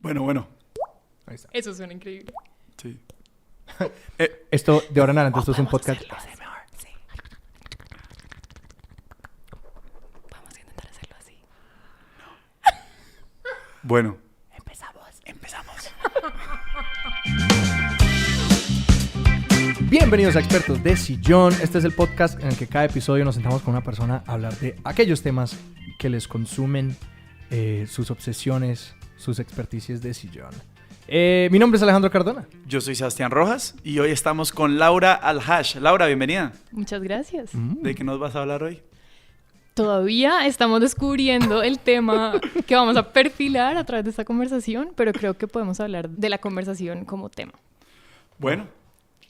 Bueno. Ahí está. Eso suena increíble. Sí. Esto, de ahora en adelante, esto es un podcast. Sí. Vamos a intentar hacerlo así. Bueno. Empezamos. Bienvenidos a Expertos de Sillón. Este es el podcast en el que cada episodio nos sentamos con una persona a hablar de aquellos temas que les consumen, sus obsesiones, sus experticias de sillón. Mi nombre es Alejandro Cardona. Yo soy Sebastián Rojas y hoy estamos con Laura Alhash. Laura, bienvenida. Muchas gracias. ¿De qué nos vas a hablar hoy? Todavía estamos descubriendo el tema que vamos a perfilar a través de esta conversación, pero creo que podemos hablar de la conversación como tema. Bueno.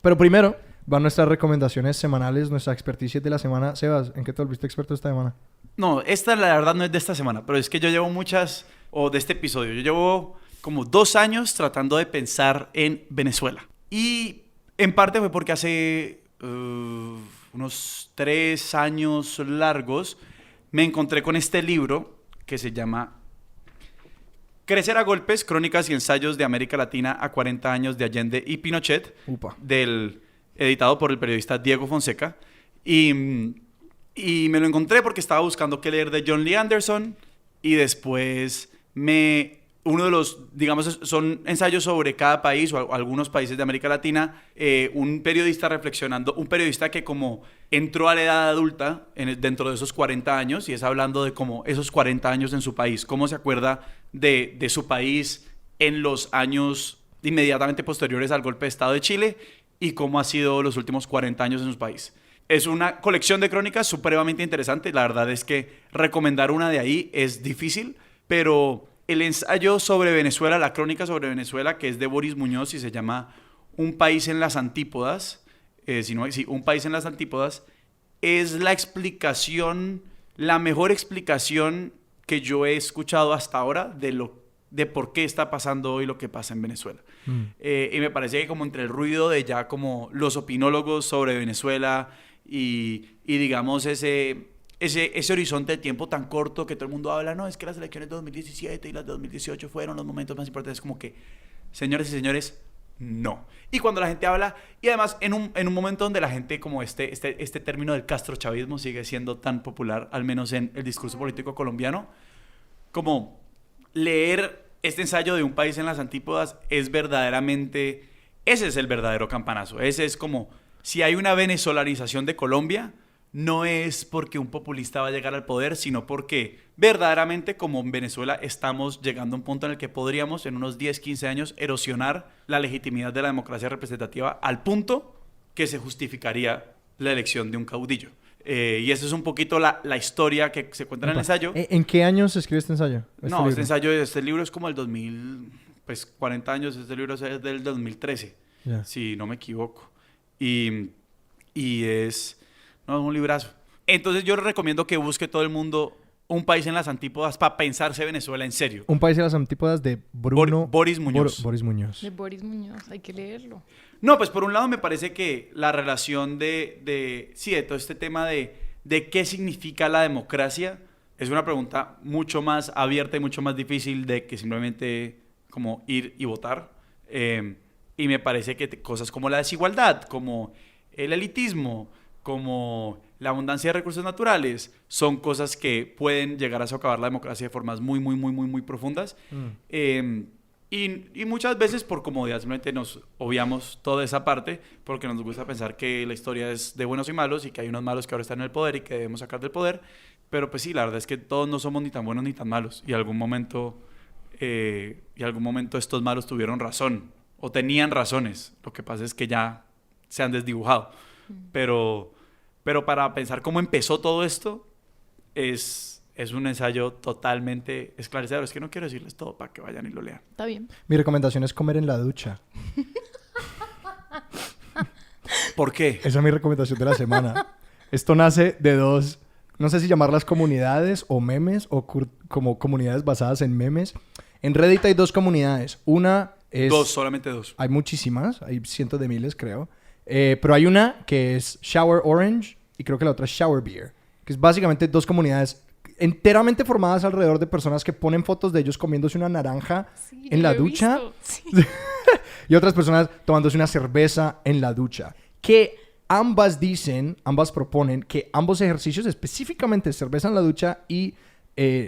Pero primero van nuestras recomendaciones semanales, nuestra experticia de la semana. Sebas, ¿en qué te volviste experto esta semana? No, esta la verdad no es de esta semana, pero es que yo llevo de este episodio, yo llevo como 2 años tratando de pensar en Venezuela. Y en parte fue porque hace unos 3 años largos me encontré con este libro que se llama Crecer a golpes, crónicas y ensayos de América Latina a 40 años de Allende y Pinochet, editado por el periodista Diego Fonseca. Y me lo encontré porque estaba buscando qué leer de John Lee Anderson y después uno de los, digamos, son ensayos sobre cada país o algunos países de América Latina, un periodista que como entró a la edad adulta dentro de esos 40 años y es hablando de como esos 40 años en su país, cómo se acuerda de su país en los años inmediatamente posteriores al golpe de Estado de Chile y cómo ha sido los últimos 40 años en su país. Es una colección de crónicas supremamente interesante. La verdad es que recomendar una de ahí es difícil, pero el ensayo sobre Venezuela, la crónica sobre Venezuela, que es de Boris Muñoz y se llama Un país en las antípodas, Un país en las antípodas, es la mejor explicación que yo he escuchado hasta ahora de por qué está pasando hoy lo que pasa en Venezuela. Y me parece que como entre el ruido de ya como los opinólogos sobre Venezuela y digamos ese horizonte de tiempo tan corto que todo el mundo habla, no, es que las elecciones de 2017 y las de 2018 fueron los momentos más importantes, como que, señores y señores, no. Y cuando la gente habla, y además en un momento donde la gente, como este término del castrochavismo sigue siendo tan popular, al menos en el discurso político colombiano, como leer este ensayo de Un país en las antípodas ese es el verdadero campanazo. Ese es como, si hay una venezolanización de Colombia, no es porque un populista va a llegar al poder, sino porque verdaderamente como en Venezuela estamos llegando a un punto en el que podríamos en unos 10, 15 años erosionar la legitimidad de la democracia representativa al punto que se justificaría la elección de un caudillo. Y esa es un poquito la historia que se cuenta en el ensayo. ¿En qué años se escribe este ensayo? Este libro es como el 2000, pues 40 años, este libro es del 2013, yeah. Si no me equivoco. Y es un librazo. Entonces yo le recomiendo que busque todo el mundo Un país en las antípodas para pensarse Venezuela en serio. Un país en las antípodas de Boris Muñoz. Boris Muñoz. De Boris Muñoz, hay que leerlo. No, pues por un lado me parece que la relación de todo este tema de qué significa la democracia es una pregunta mucho más abierta y mucho más difícil de que simplemente como ir y votar. Y me parece que cosas como la desigualdad, como el elitismo, como la abundancia de recursos naturales, son cosas que pueden llegar a socavar la democracia de formas muy, muy, muy, muy, muy profundas. Y muchas veces por comodidad simplemente nos obviamos toda esa parte porque nos gusta pensar que la historia es de buenos y malos y que hay unos malos que ahora están en el poder y que debemos sacar del poder. Pero pues sí, la verdad es que todos no somos ni tan buenos ni tan malos. Y algún momento estos malos tuvieron razón o tenían razones. Lo que pasa es que ya se han desdibujado. Pero para pensar cómo empezó todo esto es un ensayo totalmente esclarecedor. Es que no quiero decirles todo para que vayan y lo lean. Está bien. Mi recomendación es comer en la ducha. ¿Por qué? Esa es mi recomendación de la semana. Esto nace de dos, no sé si llamarlas comunidades o memes o como comunidades basadas en memes. En Reddit hay 2 comunidades. Una es... Solamente 2. Hay muchísimas, hay cientos de miles creo. Pero hay una que es Shower Orange y creo que la otra es Shower Beer. Que es básicamente 2 comunidades enteramente formadas alrededor de personas que ponen fotos de ellos comiéndose una naranja Sí, en la lo he ducha visto. Sí. y otras personas tomándose una cerveza en la ducha. Que ambas proponen que ambos ejercicios, específicamente cerveza en la ducha y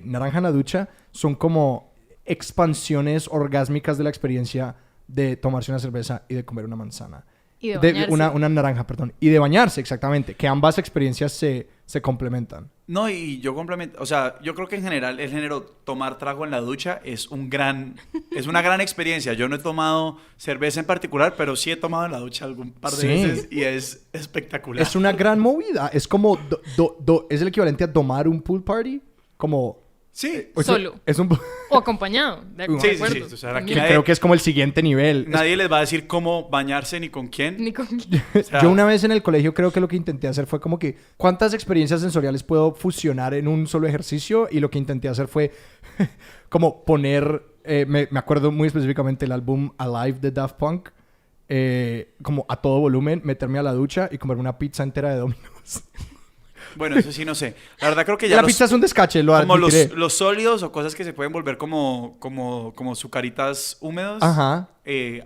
naranja en la ducha, son como expansiones orgásmicas de la experiencia de tomarse una cerveza y de comer una manzana. Y de bañarse. Una naranja, perdón. Y de bañarse, exactamente. Que ambas experiencias se complementan. No, y yo complemento, o sea, yo creo que en general el género tomar trago en la ducha es una gran experiencia. Yo no he tomado cerveza en particular, pero sí he tomado en la ducha algún par de Sí. veces y es espectacular. Es una gran movida. Es como... es el equivalente a domar un pool party. Como... Sí, o sea, Solo. Es un... O acompañado. De Sí, sí, acuerdo. sí, o sea, aquí que nadie- creo que es como el siguiente nivel. nadie les va a decir cómo bañarse ni con quién. Ni con... O sea, Yo una vez en el colegio creo que lo que intenté hacer fue como que ¿cuántas experiencias sensoriales puedo fusionar en un solo ejercicio? Y lo que intenté hacer fue como poner, me acuerdo muy específicamente el álbum Alive de Daft Punk, como a todo volumen, meterme a la ducha y comerme una pizza entera de Domino's. Bueno, eso sí no sé. La verdad creo que ya La pizza es un descache, lo como admitiré. los sólidos o cosas que se pueden volver como sucaritas húmedos. Ajá.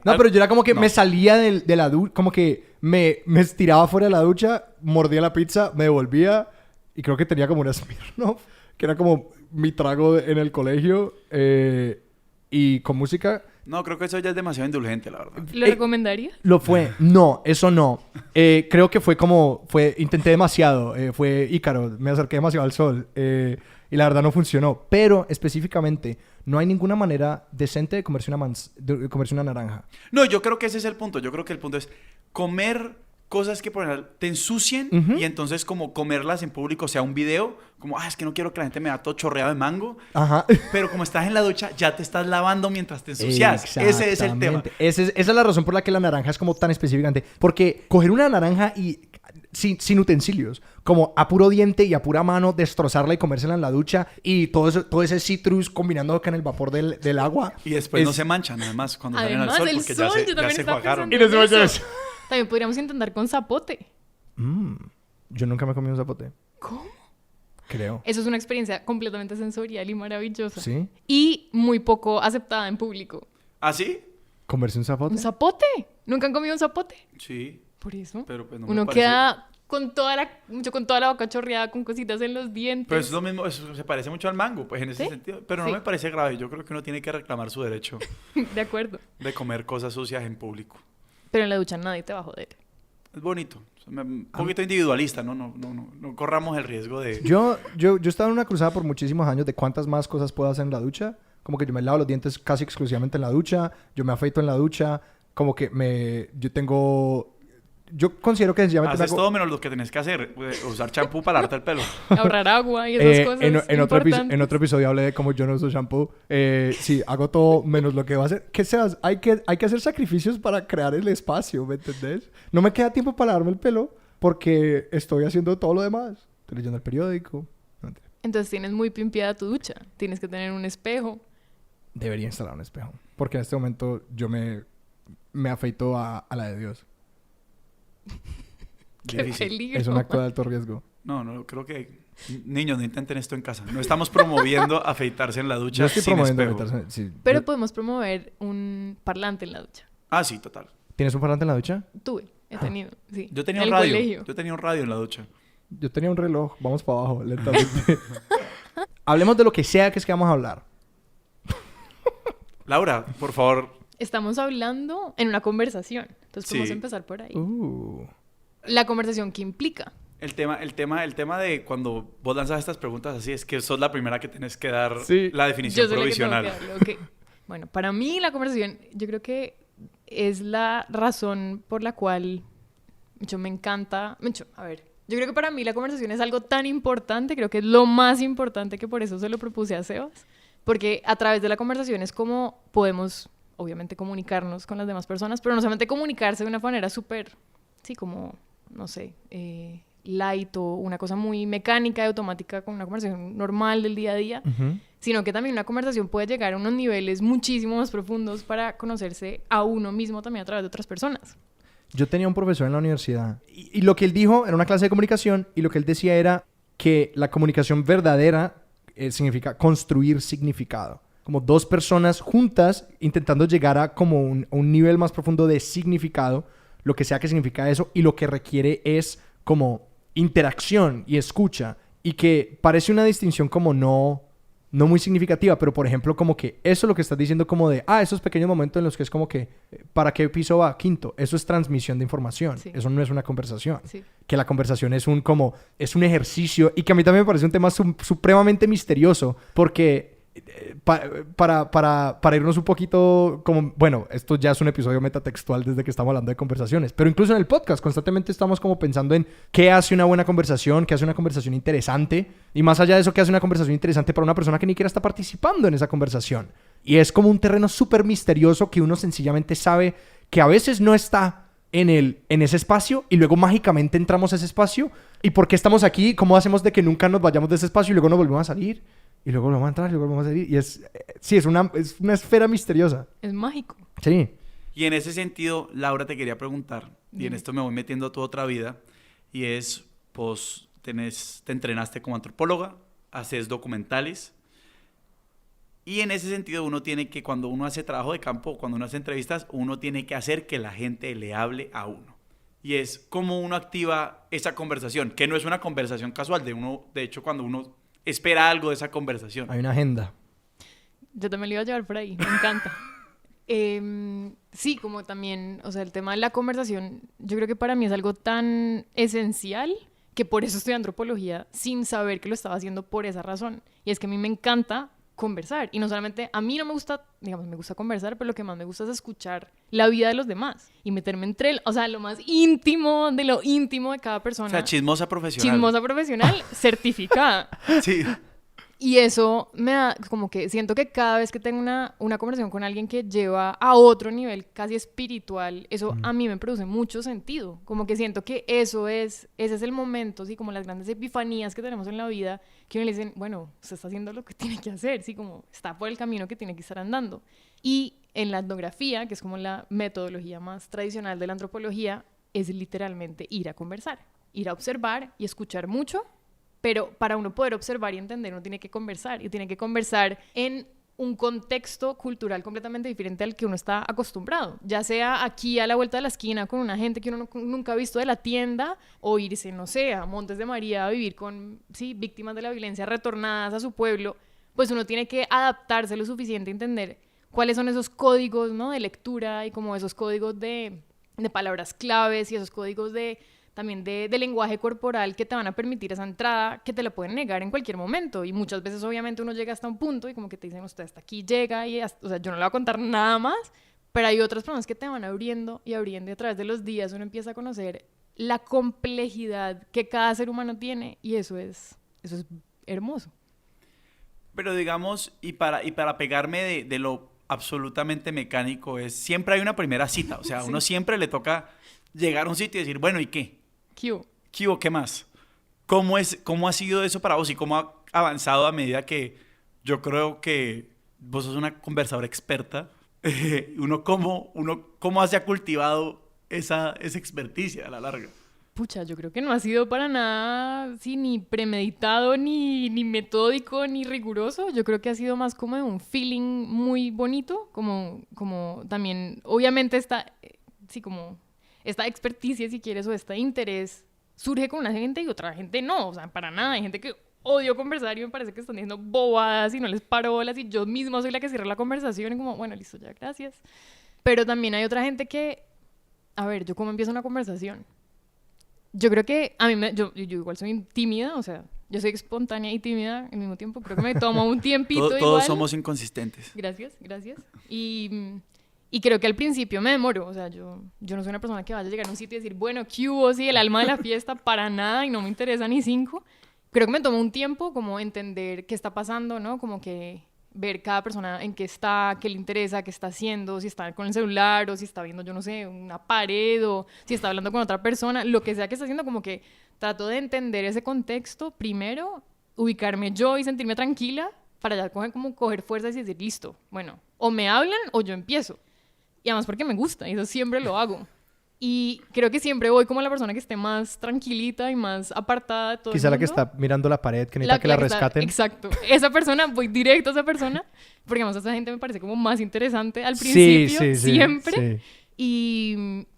No, pero yo era como que no. me salía de la ducha, como que me estiraba fuera de la ducha, mordía la pizza, me devolvía y creo que tenía como una Smirnoff, que era como mi trago en el colegio y con música. No, creo que eso ya es demasiado indulgente, la verdad. ¿Lo recomendaría? Lo fue. No, eso no. Creo que intenté demasiado. Fue Ícaro. Me acerqué demasiado al sol. Y la verdad no funcionó. Pero específicamente, no hay ninguna manera decente de comerse una naranja. No, yo creo que ese es el punto. Yo creo que el punto es comer cosas que por ejemplo te ensucien Ujú. y entonces como comerlas en público, o sea, un video, como, es que no quiero que la gente me vea todo chorreado de mango, Ajá. pero como estás en la ducha, ya te estás lavando mientras te ensucias. Ese es el tema. Exactamente. Esa es la razón por la que la naranja es como tan específicamente. Porque coger una naranja y sin utensilios, como a puro diente y a pura mano, destrozarla y comérsela en la ducha y todo ese citrus combinando con el vapor del agua. Y después no es- se manchan, además, cuando salen al Además, sol, el porque sol, yo ya también se estaba jugaron. pensando Y no se en vaya eso. También podríamos intentar con zapote. Yo nunca me he comido un zapote. ¿Cómo? Creo. Eso es una experiencia completamente sensorial y maravillosa. ¿Sí? Y muy poco aceptada en público. ¿Ah, sí? ¿Comerse un zapote? ¿Un zapote? ¿Nunca han comido un zapote? Sí, Por eso. pero pues no me Uno parece- queda con toda la boca chorreada, con cositas en los dientes. Pero es lo mismo, eso se parece mucho al mango, pues en ese ¿Sí? sentido. Pero no Sí. me parece grave. Yo creo que uno tiene que reclamar su derecho De acuerdo. de comer cosas sucias en público. Pero en la ducha nadie te va a joder. Es bonito. Un poquito individualista, ¿no? No corramos el riesgo de... Yo estaba en una cruzada por muchísimos años de cuántas más cosas puedo hacer en la ducha. Como que yo me lavo los dientes casi exclusivamente en la ducha. Yo me afeito en la ducha. Como que yo considero que sencillamente Haces todo menos lo que tenés que hacer. Usar champú para lavarte el pelo. Ahorrar agua y esas cosas importantes. en otro episodio hablé de cómo yo no uso shampoo. Sí, hago todo menos lo que va a hacer. ¿Qué seas? Hay que hacer sacrificios para crear el espacio, ¿me entendés? No me queda tiempo para lavarme el pelo porque estoy haciendo todo lo demás. Estoy leyendo el periódico. No, mentira. Entonces tienes muy pimpiada tu ducha. Tienes que tener un espejo. Debería instalar un espejo. Porque en este momento yo me afeito a la de Dios. ¡Qué Difícil. peligro! Es un acto de alto riesgo. No, creo que... Niños, no intenten esto en casa. No estamos promoviendo afeitarse en la ducha Yo estoy sin promoviendo espejo. meterse- sí. Pero Yo- podemos promover un parlante en la ducha. Ah, sí, total. ¿Tienes un parlante en la ducha? He tenido, sí. Yo tenía En un el radio. colegio. Yo tenía un radio en la ducha. Yo tenía un reloj. Vamos para abajo, lentamente. Hablemos de lo que sea que es que vamos a hablar. Laura, por favor. Estamos hablando en una conversación. Entonces podemos Sí. empezar por ahí. Uh. La conversación que implica. El tema de cuando vos lanzas estas preguntas así es que sos la primera que tenés que dar Sí. la definición Yo soy la que tengo provisional. que darle, ok. Bueno, para mí la conversación, yo creo que es la razón por la cual yo me encanta. A ver, yo creo que para mí la conversación es algo tan importante, creo que es lo más importante, que por eso se lo propuse a Sebas, porque a través de la conversación es como podemos, obviamente, comunicarnos con las demás personas, pero no solamente comunicarse de una manera súper, sí, como, no sé, light o una cosa muy mecánica y automática con una conversación normal del día a día, Ujú. sino que también una conversación puede llegar a unos niveles muchísimo más profundos para conocerse a uno mismo también a través de otras personas. Yo tenía un profesor en la universidad y lo que él dijo era una clase de comunicación y lo que él decía era que la comunicación verdadera significa construir significado. Como dos personas juntas intentando llegar a como un nivel más profundo de significado, lo que sea que significa eso, y lo que requiere es como interacción y escucha, y que parece una distinción como no muy significativa, pero por ejemplo como que eso es lo que estás diciendo como de, esos pequeños momentos en los que es como que, ¿para qué piso va? Quinto. Eso es transmisión de información. Sí. Eso no es una conversación. Sí. Que la conversación es un ejercicio, y que a mí también me parece un tema supremamente misterioso, porque para irnos un poquito como... Bueno, esto ya es un episodio metatextual desde que estamos hablando de conversaciones, pero incluso en el podcast constantemente estamos como pensando en qué hace una buena conversación, qué hace una conversación interesante, y más allá de eso, qué hace una conversación interesante para una persona que ni siquiera está participando en esa conversación. Y es como un terreno súper misterioso que uno sencillamente sabe que a veces no está en ese espacio, y luego mágicamente entramos a ese espacio. ¿Y por qué estamos aquí? ¿Cómo hacemos de que nunca nos vayamos de ese espacio y luego nos volvemos a salir? Y luego volvemos a entrar, y luego volvemos a salir. Y es una esfera misteriosa. Es mágico. Sí. Y en ese sentido, Laura, te quería preguntar, y en esto me voy metiendo a tu otra vida, y es, pues, te entrenaste como antropóloga, haces documentales, y en ese sentido uno tiene que, cuando uno hace trabajo de campo, cuando uno hace entrevistas, uno tiene que hacer que la gente le hable a uno. Y es cómo uno activa esa conversación, que no es una conversación casual, de hecho, cuando uno espera algo de esa conversación. Hay una agenda. Yo también lo iba a llevar por ahí, me encanta. Sí, como también, o sea, el tema de la conversación, yo creo que para mí es algo tan esencial que por eso estudié antropología, sin saber que lo estaba haciendo por esa razón. Y es que a mí me encanta conversar. Y no solamente, a mí no me gusta, digamos, me gusta conversar, pero lo que más me gusta es escuchar la vida de los demás y meterme entre, o sea, lo más íntimo de lo íntimo de cada persona. O sea, chismosa profesional. Chismosa profesional certificada. Sí. Y eso me da, como que siento que cada vez que tengo una conversación con alguien que lleva a otro nivel casi espiritual, eso a mí me produce mucho sentido. Como que siento que ese es el momento, sí, como las grandes epifanías que tenemos en la vida, que uno le dicen, bueno, usted está haciendo lo que tiene que hacer, sí, como está por el camino que tiene que estar andando. Y en la etnografía, que es como la metodología más tradicional de la antropología, es literalmente ir a conversar, ir a observar y escuchar mucho. Pero para uno poder observar y entender, uno tiene que conversar. Y tiene que conversar en un contexto cultural completamente diferente al que uno está acostumbrado. Ya sea aquí a la vuelta de la esquina con una gente que uno nunca ha visto de la tienda, o irse, no sé, a Montes de María a vivir con, sí, víctimas de la violencia retornadas a su pueblo. Pues uno tiene que adaptarse lo suficiente a entender cuáles son esos códigos, ¿no?, de lectura y como esos códigos de palabras claves y esos códigos también de lenguaje corporal que te van a permitir esa entrada que te la pueden negar en cualquier momento. Y muchas veces obviamente uno llega hasta un punto y como que te dicen, usted hasta aquí llega y o sea, yo no le voy a contar nada más, pero hay otras personas que te van abriendo y abriendo, y a través de los días uno empieza a conocer la complejidad que cada ser humano tiene, y eso es hermoso. Pero digamos, y para pegarme de lo absolutamente mecánico, es siempre hay una primera cita. O sea, sí. Uno siempre le toca llegar a un sitio y decir, bueno, ¿y qué? ¿Qué hubo? ¿Qué más? ¿Cómo ha sido eso para vos y cómo ha avanzado a medida que yo creo que vos sos una conversadora experta? ¿Cómo se ha cultivado esa experticia a la larga? Pucha, yo creo que no ha sido para nada, sí, ni premeditado, ni metódico, ni riguroso. Yo creo que ha sido más como de un feeling muy bonito, como también, obviamente esta experticia, si quieres, o este interés surge con una gente y otra gente no, o sea, para nada. Hay gente que odio conversar y me parece que están diciendo bobadas y no les paro bolas, y yo misma soy la que cierra la conversación y como, bueno, listo, ya, gracias. Pero también hay otra gente que, a ver, ¿yo cómo empiezo una conversación? Yo creo que yo igual soy tímida, o sea, yo soy espontánea y tímida al mismo tiempo. Creo que me toma un tiempito igual. Todos somos inconsistentes. Gracias. Y creo que al principio me demoro, o sea, yo no soy una persona que vaya a llegar a un sitio y decir, bueno, ¿qué hubo? Sí, el alma de la fiesta, para nada, y no me interesa ni 5. Creo que me toma un tiempo como entender qué está pasando, ¿no? Como que ver cada persona en qué está, qué le interesa, qué está haciendo, si está con el celular o si está viendo, yo no sé, una pared, o si está hablando con otra persona, lo que sea que está haciendo, como que trato de entender ese contexto primero, ubicarme yo y sentirme tranquila para ya coger fuerzas y decir, listo, bueno, o me hablan o yo empiezo. Y además porque me gusta, y eso siempre lo hago. Y creo que siempre voy como la persona que esté más tranquilita y más apartada de todo Quizá el la que mundo. está mirando la pared, que necesita que la que está- rescaten. exacto. Esa persona, voy directo a esa persona, porque además esa gente me parece como más interesante al Sí, principio, sí, sí, siempre. sí.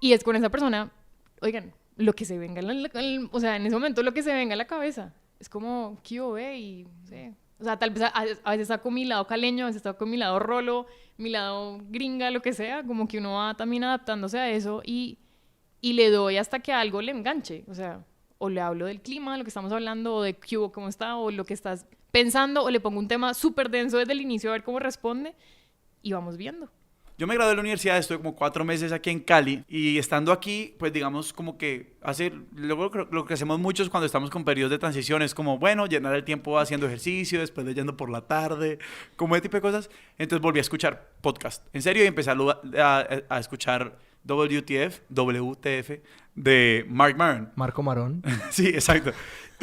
Y es con esa persona, oigan, lo que se venga, o sea, en ese momento lo que se venga a la cabeza. Es como, ¿qué hubo, y no sé. O sea, tal vez a veces saco mi lado caleño, a veces saco mi lado rolo, mi lado gringa, lo que sea. Como que uno va también adaptándose a eso y le doy hasta que algo le enganche. O sea, o le hablo del clima, lo que estamos hablando, o de qué hubo, cómo está, o lo que estás pensando, o le pongo un tema súper denso desde el inicio a ver cómo responde y vamos viendo. Yo me gradué de la universidad, estuve como 4 meses aquí en Cali y estando aquí, pues digamos como que luego lo que hacemos muchos cuando estamos con periodos de transición es como, bueno, llenar el tiempo haciendo ejercicio, después leyendo por la tarde, como ese tipo de cosas. Entonces volví a escuchar podcast, en serio, y empecé a escuchar WTF de Mark Maron. Marco Marón. Sí, exacto.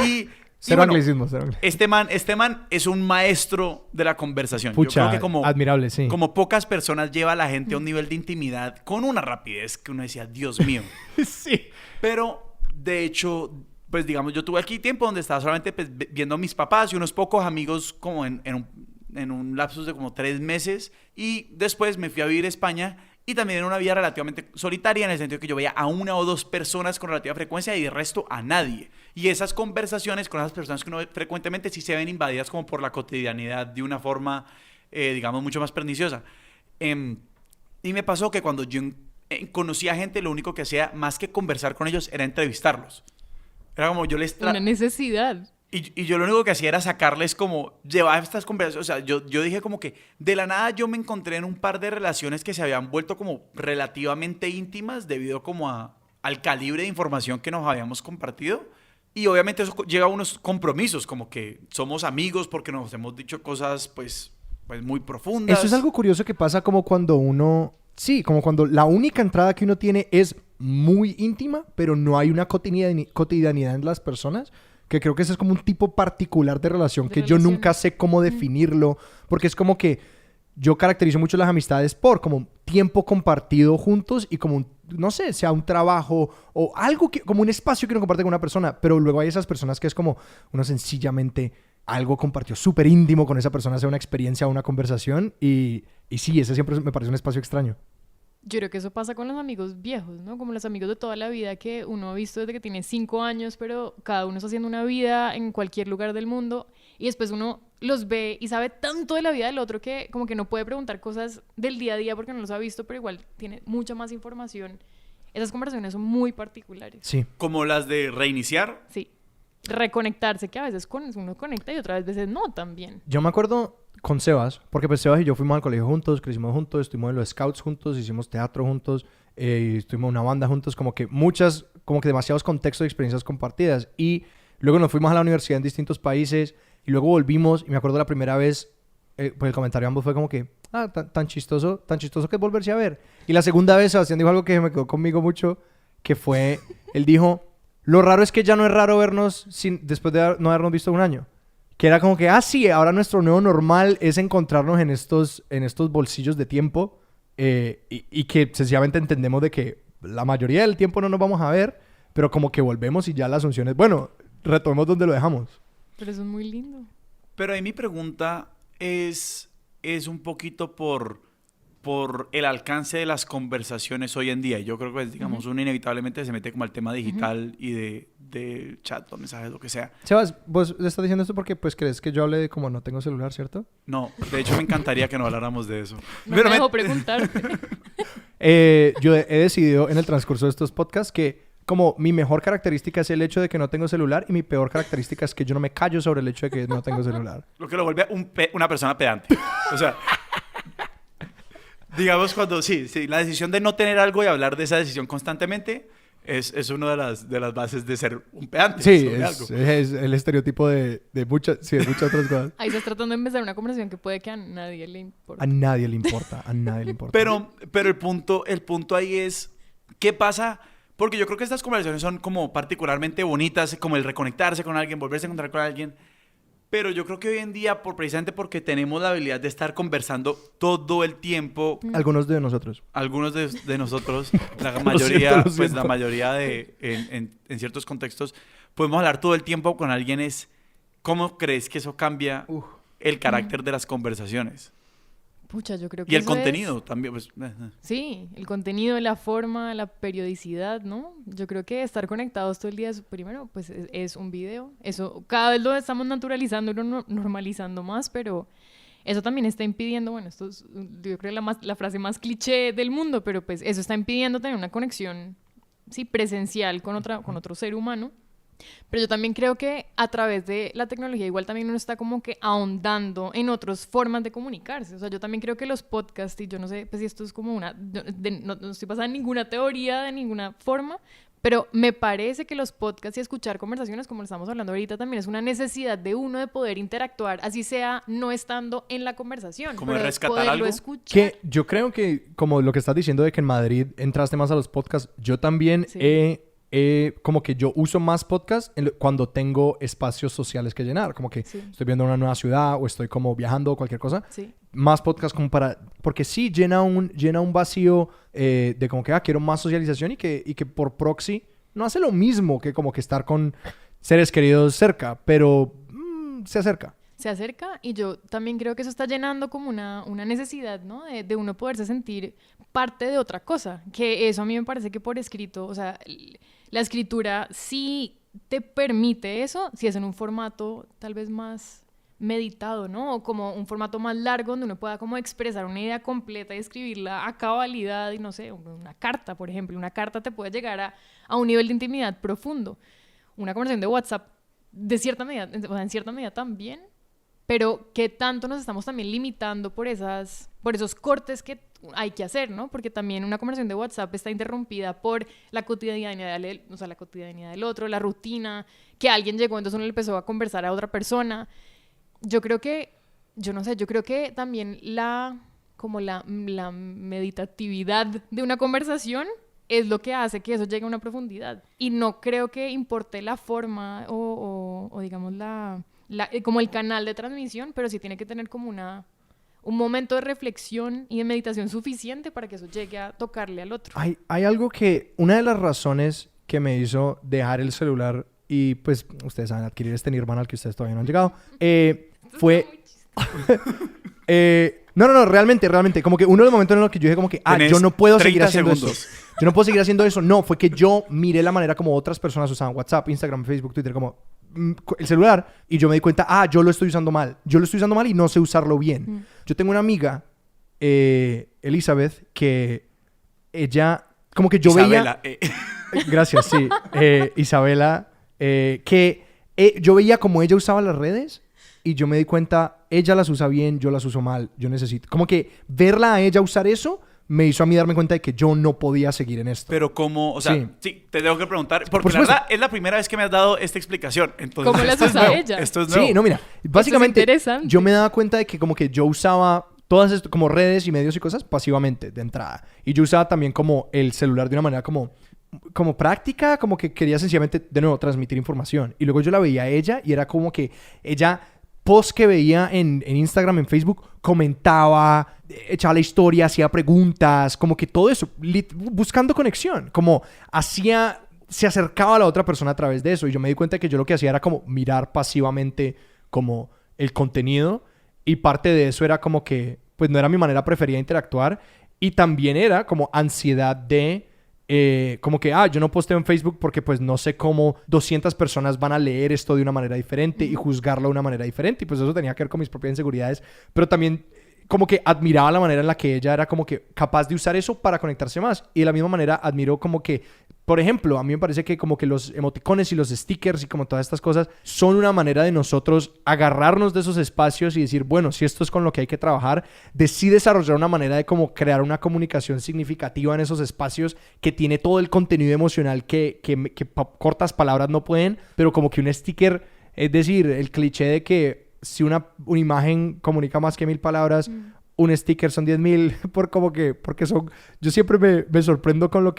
Y Cero bueno, anglicismo, cero anglicismo. este man es un maestro de la conversación. Pucha, Yo creo que como, admirable, sí. como pocas personas lleva a la gente a un nivel de intimidad con una rapidez que uno decía, Dios mío. Sí. Pero, de hecho, pues digamos, yo tuve aquí tiempo donde estaba solamente pues, viendo a mis papás y unos pocos amigos como en un lapsus de como 3 meses. Y después me fui a vivir a España y también en una vida relativamente solitaria, en el sentido que yo veía a 1 o 2 personas con relativa frecuencia y el resto a nadie. Y esas conversaciones con esas personas que uno ve frecuentemente sí se ven invadidas como por la cotidianidad de una forma, digamos, mucho más perniciosa. Y me pasó que cuando yo conocía a gente, lo único que hacía más que conversar con ellos era entrevistarlos. Era como yo les... Una necesidad. Y yo lo único que hacía era sacarles como, llevar estas conversaciones, o sea, yo dije como que de la nada yo me encontré en un par de relaciones que se habían vuelto como relativamente íntimas debido como al calibre de información que nos habíamos compartido. Y obviamente eso lleva a unos compromisos, como que somos amigos porque nos hemos dicho cosas pues muy profundas. Eso es algo curioso que pasa como cuando uno... Sí, como cuando la única entrada que uno tiene es muy íntima, pero no hay una cotidianidad en las personas. Que creo que ese es como un tipo particular de relación que yo nunca sé cómo definirlo. Porque es como que yo caracterizo mucho las amistades por como tiempo compartido juntos y como, no sé, sea un trabajo o algo que, como un espacio que uno comparte con una persona. Pero luego hay esas personas que es como uno sencillamente algo compartió súper íntimo con esa persona, sea una experiencia o una conversación. Y sí, ese siempre me parece un espacio extraño. Yo creo que eso pasa con los amigos viejos, ¿no? Como los amigos de toda la vida que uno ha visto desde que tiene 5 años, pero cada uno está haciendo una vida en cualquier lugar del mundo y después uno los ve y sabe tanto de la vida del otro que como que no puede preguntar cosas del día a día porque no los ha visto, pero igual tiene mucha más información. Esas conversaciones son muy particulares. Sí. Como las de reiniciar. Sí. Reconectarse, que a veces uno conecta y otras veces no también. Yo me acuerdo con Sebas, porque pues Sebas y yo fuimos al colegio juntos, crecimos juntos, estuvimos en los scouts juntos, hicimos teatro juntos, estuvimos en una banda juntos, como que demasiados contextos y experiencias compartidas. Y luego nos fuimos a la universidad en distintos países y luego volvimos y me acuerdo la primera vez, pues el comentario de ambos fue como que, tan chistoso que es volverse a ver. Y la segunda vez Sebastián dijo algo que me quedó conmigo mucho, que fue, él dijo, lo raro es que ya no es raro vernos después de no habernos visto un año. Que era como que, sí, ahora nuestro nuevo normal es encontrarnos en estos bolsillos de tiempo y que sencillamente entendemos de que la mayoría del tiempo no nos vamos a ver, pero como que volvemos y ya la asunción es, bueno, retomemos donde lo dejamos. Pero eso es muy lindo. Pero ahí mi pregunta es un poquito por el alcance de las conversaciones hoy en día. Y yo creo que, digamos, uno inevitablemente se mete como al tema digital y de chat o mensajes, lo que sea. Sebas, vos le estás diciendo esto porque pues crees que yo hable de como no tengo celular, ¿cierto? No, de hecho me encantaría que no habláramos de eso. No me dejo preguntarte. Yo he decidido en el transcurso de estos podcasts que como mi mejor característica es el hecho de que no tengo celular y mi peor característica es que yo no me callo sobre el hecho de que no tengo celular. Lo que lo vuelve una persona pedante. O sea, digamos cuando sí, la decisión de no tener algo y hablar de esa decisión constantemente es una de las bases de ser un pedante. Sí, sobre algo. es el estereotipo de muchas otras cosas. Ahí estás tratando de empezar una conversación que puede que a nadie le importe. A nadie le importa. Pero el punto ahí es, ¿qué pasa? Porque yo creo que estas conversaciones son como particularmente bonitas, como el reconectarse con alguien, volverse a encontrar con alguien. Pero yo creo que hoy en día, precisamente porque tenemos la habilidad de estar conversando todo el tiempo, Algunos de nosotros. algunos de nosotros, la Lo mayoría, siento, lo pues siento. la mayoría en ciertos contextos, podemos hablar todo el tiempo con alguien. ¿Cómo crees que eso cambia el carácter de las conversaciones? Pucha, yo creo que Y el eso es- contenido también. Pues, Sí, el contenido, la forma, la periodicidad, ¿no? Yo creo que estar conectados todo el día, primero, pues es un video. Eso cada vez lo estamos naturalizando y normalizando más, pero eso también está impidiendo, bueno, esto es, yo creo, la frase más cliché del mundo, pero pues eso está impidiendo tener una conexión, sí, presencial con otro ser humano. Pero yo también creo que a través de la tecnología igual también uno está como que ahondando en otras formas de comunicarse. O sea, yo también creo que los podcasts, y yo no sé pues, si esto es como no estoy basada en ninguna teoría de ninguna forma, pero me parece que los podcasts y escuchar conversaciones como lo estamos hablando ahorita también es una necesidad de uno de poder interactuar, así sea no estando en la conversación. ¿Como de pero rescatar poderlo algo? escuchar. Que yo creo que, como lo que estás diciendo de que en Madrid entraste más a los podcasts, yo también Sí. como que yo uso más podcasts cuando tengo espacios sociales que llenar. Como que Sí. estoy viendo una nueva ciudad o estoy como viajando o cualquier cosa. Sí. Más podcasts como para... Porque sí llena un vacío de como que, quiero más socialización y que por proxy no hace lo mismo que como que estar con seres queridos cerca, pero se acerca. Se acerca y yo también creo que eso está llenando como una necesidad, ¿no? De uno poderse sentir parte de otra cosa, que eso a mí me parece que por escrito, o sea, la escritura sí te permite eso, si es en un formato tal vez más meditado, ¿no? O como un formato más largo donde uno pueda como expresar una idea completa y escribirla a cabalidad y no sé, una carta, por ejemplo, una carta te puede llegar a un nivel de intimidad profundo. Una conversación de WhatsApp de cierta medida, o sea, en cierta medida también, pero qué tanto nos estamos también limitando por esos cortes que hay que hacer, ¿no? Porque también una conversación de WhatsApp está interrumpida por la cotidianidad la cotidianidad del otro, la rutina, que alguien llegó, entonces uno le empezó a conversar a otra persona. Yo creo que, yo no sé, yo creo que también la meditatividad de una conversación es lo que hace que eso llegue a una profundidad. Y no creo que importe la forma o digamos, como el canal de transmisión, pero sí tiene que tener como un momento de reflexión y de meditación suficiente para que eso llegue a tocarle al otro. Hay algo que... Una de las razones que me hizo dejar el celular y, pues, ustedes saben, adquirir este Nirvana al que ustedes todavía no han llegado, fue... No, realmente. Como que uno de los momentos en los que yo dije como que, Tenés yo no puedo seguir 30 haciendo segundos. eso. Yo no puedo seguir haciendo eso. No, fue que yo miré la manera como otras personas usaban WhatsApp, Instagram, Facebook, Twitter, como el celular, y yo me di cuenta, yo lo estoy usando mal. Yo lo estoy usando mal y no sé usarlo bien. Yo tengo una amiga, Elizabeth, que ella, como que yo Isabela, veía... Gracias, sí. Isabela, que yo veía como ella usaba las redes y yo me di cuenta, ella las usa bien, yo las uso mal, yo necesito... Como que verla a ella usar eso me hizo a mí darme cuenta de que yo no podía seguir en esto. Pero cómo, o sea, Sí. sí, te tengo que preguntar, porque Por la supuesto. verdad es la primera vez que me has dado esta explicación. Entonces, ¿Cómo las esto es usa nuevo, ella? Esto es nuevo. Sí, no, mira, básicamente interesante. yo me daba cuenta de que como que yo usaba todas estas como redes y medios y cosas pasivamente de entrada. Y yo usaba también como el celular de una manera como práctica, como que quería sencillamente, de nuevo, transmitir información. Y luego yo la veía a ella y era como que ella, post que veía en Instagram, en Facebook, comentaba, echaba la historia, hacía preguntas, como que todo eso, buscando conexión, como se acercaba a la otra persona a través de eso. Y yo me di cuenta que yo lo que hacía era como mirar pasivamente como el contenido, y parte de eso era como que pues no era mi manera preferida de interactuar, y también era como ansiedad de como que yo no posteo en Facebook porque pues no sé cómo 200 personas van a leer esto de una manera diferente y juzgarlo de una manera diferente, y pues eso tenía que ver con mis propias inseguridades, pero también como que admiraba la manera en la que ella era como que capaz de usar eso para conectarse más. Y de la misma manera admiro como que, por ejemplo, a mí me parece que como que los emoticones y los stickers y como todas estas cosas son una manera de nosotros agarrarnos de esos espacios y decir, bueno, si esto es con lo que hay que trabajar, de sí desarrollar una manera de como crear una comunicación significativa en esos espacios que tiene todo el contenido emocional que cortas palabras no pueden, pero como que un sticker, es decir, el cliché de que si una imagen comunica más que 1000 palabras, un sticker son 10,000, porque son... Yo siempre me sorprendo con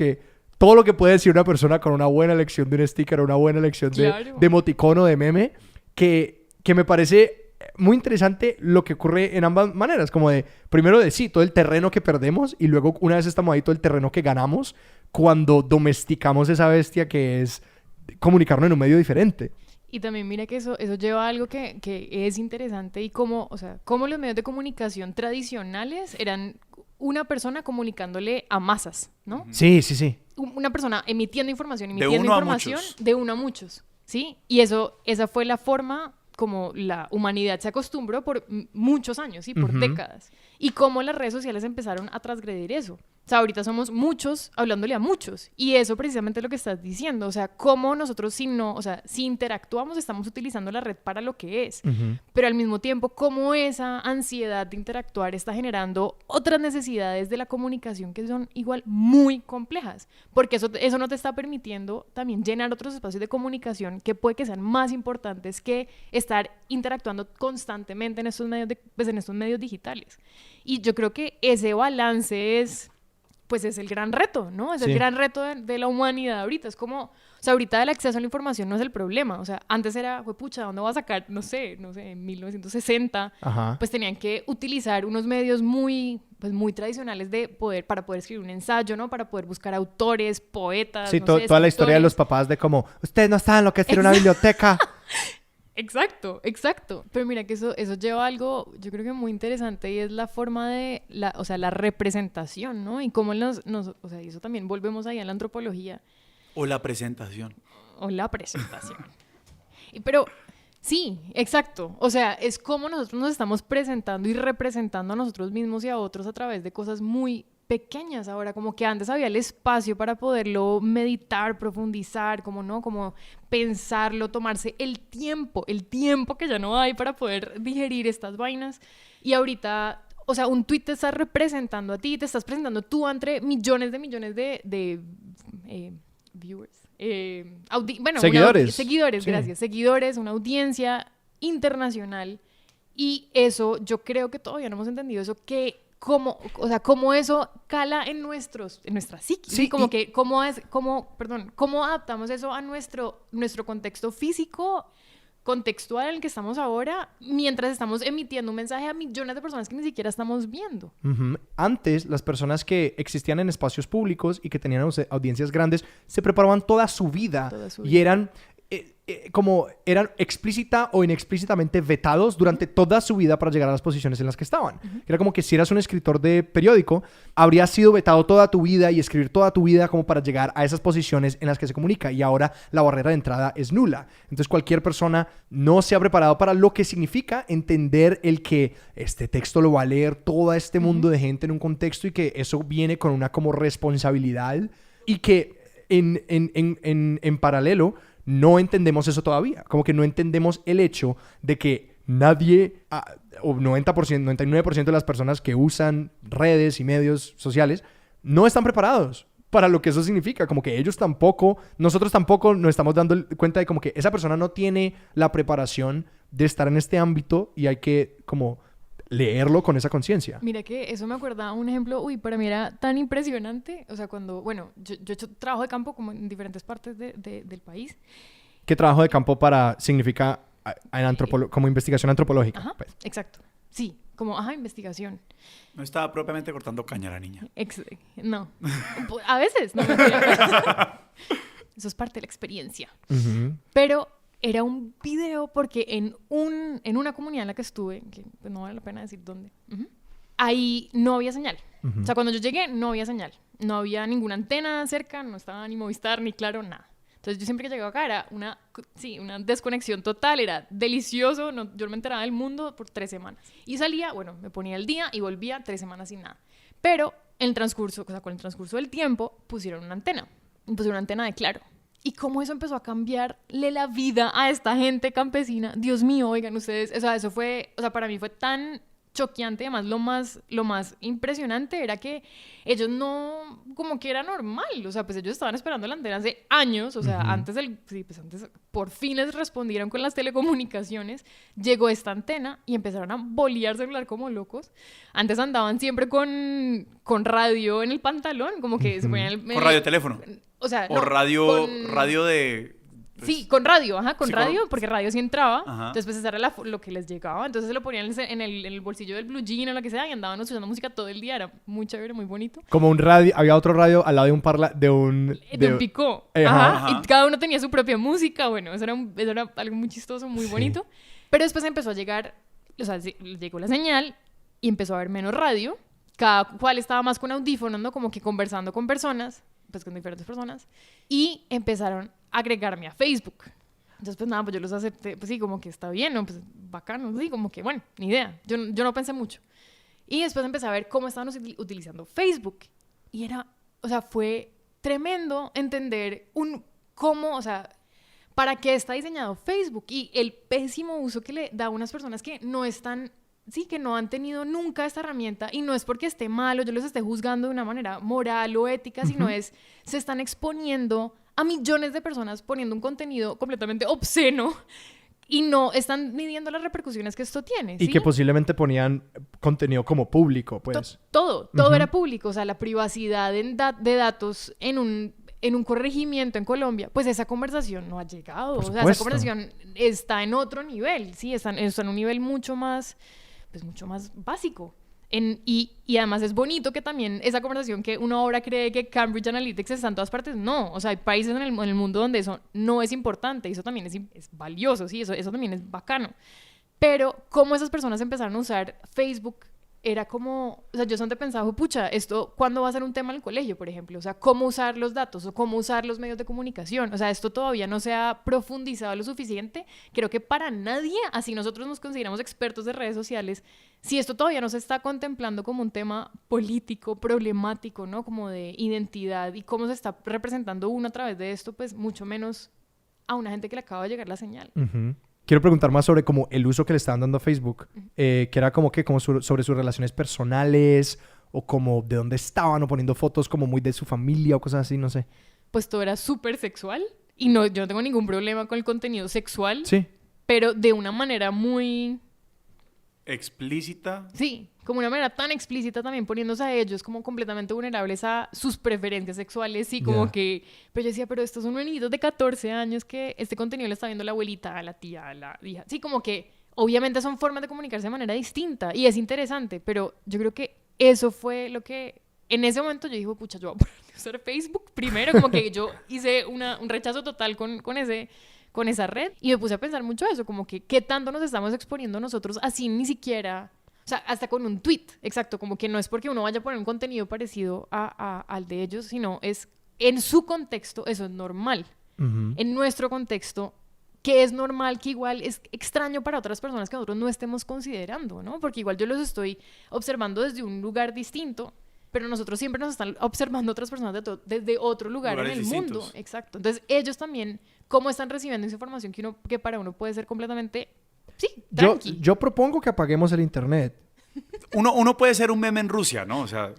todo lo que puede decir una persona con una buena elección de un sticker o una buena elección Claro. de emoticono, de meme, que que me parece muy interesante lo que ocurre en ambas maneras, como de, primero de sí, todo el terreno que perdemos y luego una vez estamos ahí, todo el terreno que ganamos cuando domesticamos esa bestia que es comunicarnos en un medio diferente. Y también mira que eso lleva a algo que es interesante y cómo, o sea, cómo los medios de comunicación tradicionales eran una persona comunicándole a masas, ¿no? Sí, sí, sí. Una persona emitiendo información, De uno a información muchos. de uno a muchos, ¿sí? Y esa fue la forma como la humanidad se acostumbró por muchos años, ¿sí? Por décadas. Y cómo las redes sociales empezaron a transgredir eso. O sea, ahorita somos muchos hablándole a muchos. Y eso precisamente es lo que estás diciendo. O sea, cómo nosotros si interactuamos, estamos utilizando la red para lo que es. Pero al mismo tiempo, cómo esa ansiedad de interactuar está generando otras necesidades de la comunicación que son igual muy complejas. Porque eso no te está permitiendo también llenar otros espacios de comunicación que puede que sean más importantes que estar interactuando constantemente en estos medios digitales. Y yo creo que ese balance es el gran reto, ¿no? Es el gran reto de la humanidad ahorita. Es como, o sea, ahorita el acceso a la información no es el problema. O sea, antes era, pucha, ¿dónde voy a sacar? No sé, en 1960, pues tenían que utilizar unos medios muy tradicionales para poder escribir un ensayo, ¿no? Para poder buscar autores, poetas, Sí, no sé, toda la historia de escritores. los papás de como, ustedes no saben lo que es ir a una biblioteca. Exacto. Pero mira que eso lleva a algo, yo creo que muy interesante y es la forma de, la representación, ¿no? Y cómo o sea, y eso también volvemos ahí a la antropología. O la presentación. O la presentación. Pero sí, exacto. O sea, es como nosotros nos estamos presentando y representando a nosotros mismos y a otros a través de cosas muy pequeñas ahora, como que antes había el espacio para poderlo meditar, profundizar, como pensarlo, tomarse el tiempo que ya no hay para poder digerir estas vainas. Y ahorita, o sea, un tweet te está representando a ti, te estás presentando tú entre millones de viewers. Seguidores. Seguidores, Sí. gracias. Seguidores, una audiencia internacional. Y eso, yo creo que todavía no hemos entendido eso, cómo eso cala en nuestra psique. Sí, Como que, cómo adaptamos eso a nuestro contexto físico, contextual en el que estamos ahora, mientras estamos emitiendo un mensaje a millones de personas que ni siquiera estamos viendo. Antes, las personas que existían en espacios públicos y que tenían audiencias grandes se preparaban toda su vida y eran explícita o inexplícitamente vetados durante toda su vida para llegar a las posiciones en las que estaban. Era como que si eras un escritor de periódico, habrías sido vetado toda tu vida y escribir toda tu vida como para llegar a esas posiciones en las que se comunica, y ahora la barrera de entrada es nula. Entonces cualquier persona no se ha preparado para lo que significa entender el que este texto lo va a leer todo este mundo de gente en un contexto, y que eso viene con una como responsabilidad, y que en paralelo no entendemos eso todavía. Como que no entendemos el hecho de que nadie, o 90%, 99% de las personas que usan redes y medios sociales no están preparados para lo que eso significa. Como que ellos tampoco, nosotros tampoco nos estamos dando cuenta de como que esa persona no tiene la preparación de estar en este ámbito, y hay que como leerlo con esa conciencia. Mira que eso me acuerda un ejemplo, para mí era tan impresionante, o sea, cuando, yo he hecho trabajo de campo como en diferentes partes del país. ¿Qué trabajo de campo significa como investigación antropológica? Ajá, pues? Exacto. Sí, como, investigación. No estaba propiamente cortando caña la niña. No. A veces, no. Mentira. Eso es parte de la experiencia. Pero era un video porque en una comunidad en la que estuve, que pues no vale la pena decir dónde, ahí no había señal. O sea, cuando yo llegué no había señal. No había ninguna antena cerca, no estaba ni Movistar, ni Claro, nada. Entonces yo siempre que llegaba acá era una desconexión total, era delicioso. Yo no me enteraba del mundo por 3 semanas. Y salía, me ponía el día y volvía 3 semanas sin nada. Pero con el transcurso del tiempo pusieron una antena de Claro. Y cómo eso empezó a cambiarle la vida a esta gente campesina. Dios mío, oigan ustedes, o sea, eso fue, o sea, para mí fue tan choqueante. Además, lo más impresionante era que ellos no, como que era normal, o sea, pues ellos estaban esperando la antena hace años, o sea, antes por fin les respondieron con las telecomunicaciones, llegó esta antena y empezaron a bolear celular como locos. Antes andaban siempre con radio en el pantalón, como que se ponían con radioteléfono. O sea, o radio de Sí, con radio, con Sí, radio, porque radio sí entraba. Ajá. Entonces, pues, eso era lo que les llegaba. Entonces, se lo ponían en el bolsillo del blue jean o lo que sea y andaban escuchando música todo el día. Era muy chévere, muy bonito. Como un radio, había otro radio al lado de un De un picó. Ajá. Ajá. Y cada uno tenía su propia música. Bueno, eso era algo muy chistoso, muy bonito. Pero después empezó a llegar, o sea, llegó la señal y empezó a haber menos radio. Cada cual estaba más con audífonos, ¿no? Como que conversando con personas, pues con diferentes personas. Y empezaron a agregarme a Facebook. Entonces, pues nada, pues yo los acepté. Pues sí, como que está bien, ¿no? Pues bacano, sí, como que, bueno, ni idea. Yo no pensé mucho. Y después empecé a ver cómo estaban utilizando Facebook. Y era, o sea, fue tremendo entender cómo, o sea, para qué está diseñado Facebook y el pésimo uso que le da a unas personas que no están, sí, que no han tenido nunca esta herramienta, y no es porque esté mal o yo los esté juzgando de una manera moral o ética, sino se están exponiendo a millones de personas poniendo un contenido completamente obsceno y no están midiendo las repercusiones que esto tiene. Y ¿sí? que posiblemente ponían contenido como público, pues. Todo era público. O sea, la privacidad de datos en un corregimiento en Colombia, pues esa conversación no ha llegado. O sea, esa conversación está en otro nivel, ¿sí? Está en un nivel mucho más básico. Y además es bonito que también esa conversación que uno ahora cree que Cambridge Analytics está en todas partes, no. O sea, hay países en el mundo donde eso no es importante y eso también es valioso, ¿sí? Eso también es bacano. Pero cómo esas personas empezaron a usar Facebook era como, o sea, yo solamente pensaba, pucha, esto, ¿cuándo va a ser un tema en el colegio, por ejemplo? O sea, ¿cómo usar los datos o cómo usar los medios de comunicación? O sea, esto todavía no se ha profundizado lo suficiente. Creo que para nadie, así nosotros nos consideramos expertos de redes sociales, si esto todavía no se está contemplando como un tema político, problemático, ¿no? Como de identidad y cómo se está representando uno a través de esto, pues mucho menos a una gente que le acaba de llegar la señal. Quiero preguntar más sobre como el uso que le estaban dando a Facebook, que era como que sobre sus relaciones personales o como de dónde estaban o poniendo fotos como muy de su familia o cosas así, no sé. Pues todo era súper sexual y no, yo no tengo ningún problema con el contenido sexual, Sí. pero de una manera muy... explícita. Sí, como una manera tan explícita también poniéndose a ellos como completamente vulnerables a sus preferencias sexuales y como que... Pero yo decía, pero estos son niñitos de 14 años que este contenido le está viendo la abuelita, a la tía, a la hija. Sí, como que obviamente son formas de comunicarse de manera distinta y es interesante, pero yo creo que eso fue lo que... En ese momento yo dije, pucha, yo voy a poner a usar Facebook primero, como que yo hice un rechazo total con esa red y me puse a pensar mucho eso, como que qué tanto nos estamos exponiendo nosotros así ni siquiera... O sea, hasta con un tweet, exacto, como que no es porque uno vaya a poner un contenido parecido al de ellos, sino es en su contexto, eso es normal. En nuestro contexto, que es normal, que igual es extraño para otras personas que nosotros no estemos considerando, ¿no? Porque igual yo los estoy observando desde un lugar distinto, pero nosotros siempre nos están observando otras personas desde otro lugar en el mundo. Exacto. Entonces, ellos también, ¿cómo están recibiendo esa información que para uno puede ser completamente... Sí, tranqui. Yo propongo que apaguemos el internet. Uno puede ser un meme en Rusia, ¿no? O sea,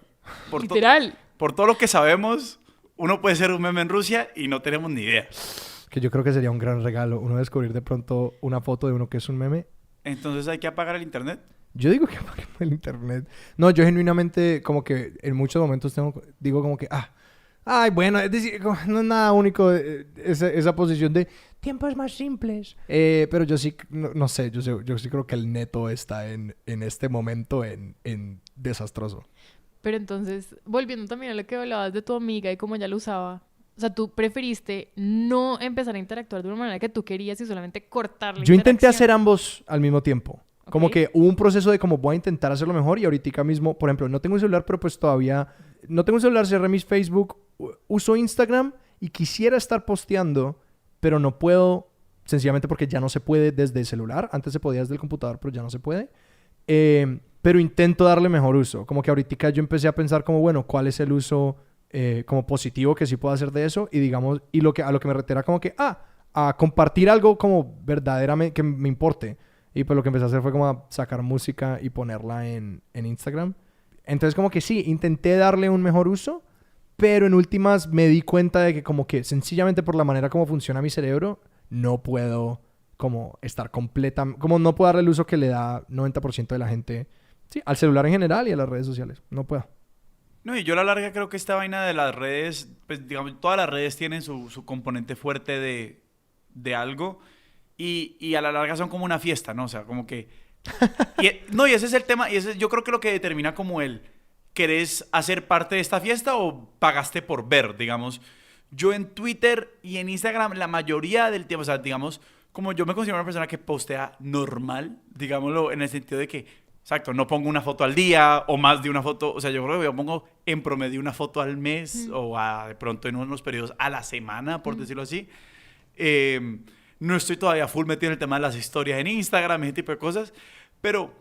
literal. Por todo lo que sabemos, uno puede ser un meme en Rusia y no tenemos ni idea. Que yo creo que sería un gran regalo. Uno descubrir de pronto una foto de uno que es un meme. Entonces hay que apagar el internet. Yo digo que apaguemos el internet. No, yo genuinamente como que en muchos momentos digo como que... Ay, bueno, es decir, no es nada único esa posición de tiempos más simples. Pero yo sí, no sé, yo sí creo que el neto está en este momento en desastroso. Pero entonces, volviendo también a lo que hablabas de tu amiga y cómo ella lo usaba, o sea, tú preferiste no empezar a interactuar de una manera que tú querías y solamente cortar la Yo intenté interacción. hacer ambos al mismo tiempo. Ok. Como que hubo un proceso de como voy a intentar hacerlo mejor y ahorita mismo, por ejemplo, no tengo un celular, pero pues todavía... No tengo un celular, cerré mis Facebook, uso Instagram y quisiera estar posteando, pero no puedo, sencillamente porque ya no se puede desde el celular. Antes se podía desde el computador, pero ya no se puede. Pero intento darle mejor uso. Como que ahorita yo empecé a pensar como, bueno, ¿cuál es el uso como positivo que sí puedo hacer de eso? Y digamos, a lo que me refiero como que, a compartir algo como verdaderamente que me importe. Y pues lo que empecé a hacer fue como a sacar música y ponerla en Instagram. Entonces como que sí, intenté darle un mejor uso, pero en últimas me di cuenta de que como que sencillamente por la manera como funciona mi cerebro, no puedo como estar como no puedo darle el uso que le da 90% de la gente, sí, al celular en general y a las redes sociales. No puedo. No, y yo a la larga creo que esta vaina de las redes, pues digamos, todas las redes tienen su componente fuerte de algo y a la larga son como una fiesta, ¿no? O sea, como que... y ese es el tema, y ese yo creo que lo que determina como ¿querés hacer parte de esta fiesta o pagaste por ver, digamos? Yo en Twitter y en Instagram la mayoría del tiempo, o sea, digamos, como yo me considero una persona que postea normal, digámoslo, en el sentido de que, exacto, no pongo una foto al día o más de una foto, o sea, yo creo que yo pongo en promedio una foto al mes o de pronto en unos periodos a la semana, por decirlo así. No estoy todavía full metido en el tema de las historias en Instagram, ese tipo de cosas, pero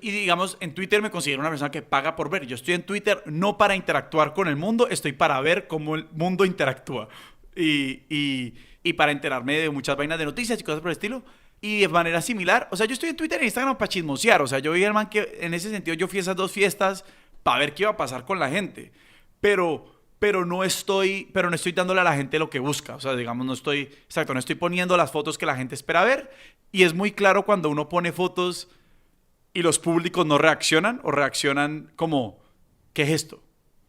y digamos, en Twitter me considero una persona que paga por ver. Yo estoy en Twitter no para interactuar con el mundo, estoy para ver cómo el mundo interactúa. Y para enterarme de muchas vainas de noticias y cosas por el estilo. Y de manera similar, o sea, yo estoy en Twitter e Instagram para chismosear. O sea, yo vi, hermano, que en ese sentido yo fui a esas dos fiestas para ver qué iba a pasar con la gente. Pero no estoy dándole a la gente lo que busca. O sea, digamos, no estoy poniendo las fotos que la gente espera ver. Y es muy claro cuando uno pone fotos y los públicos no reaccionan o reaccionan como, ¿qué es esto?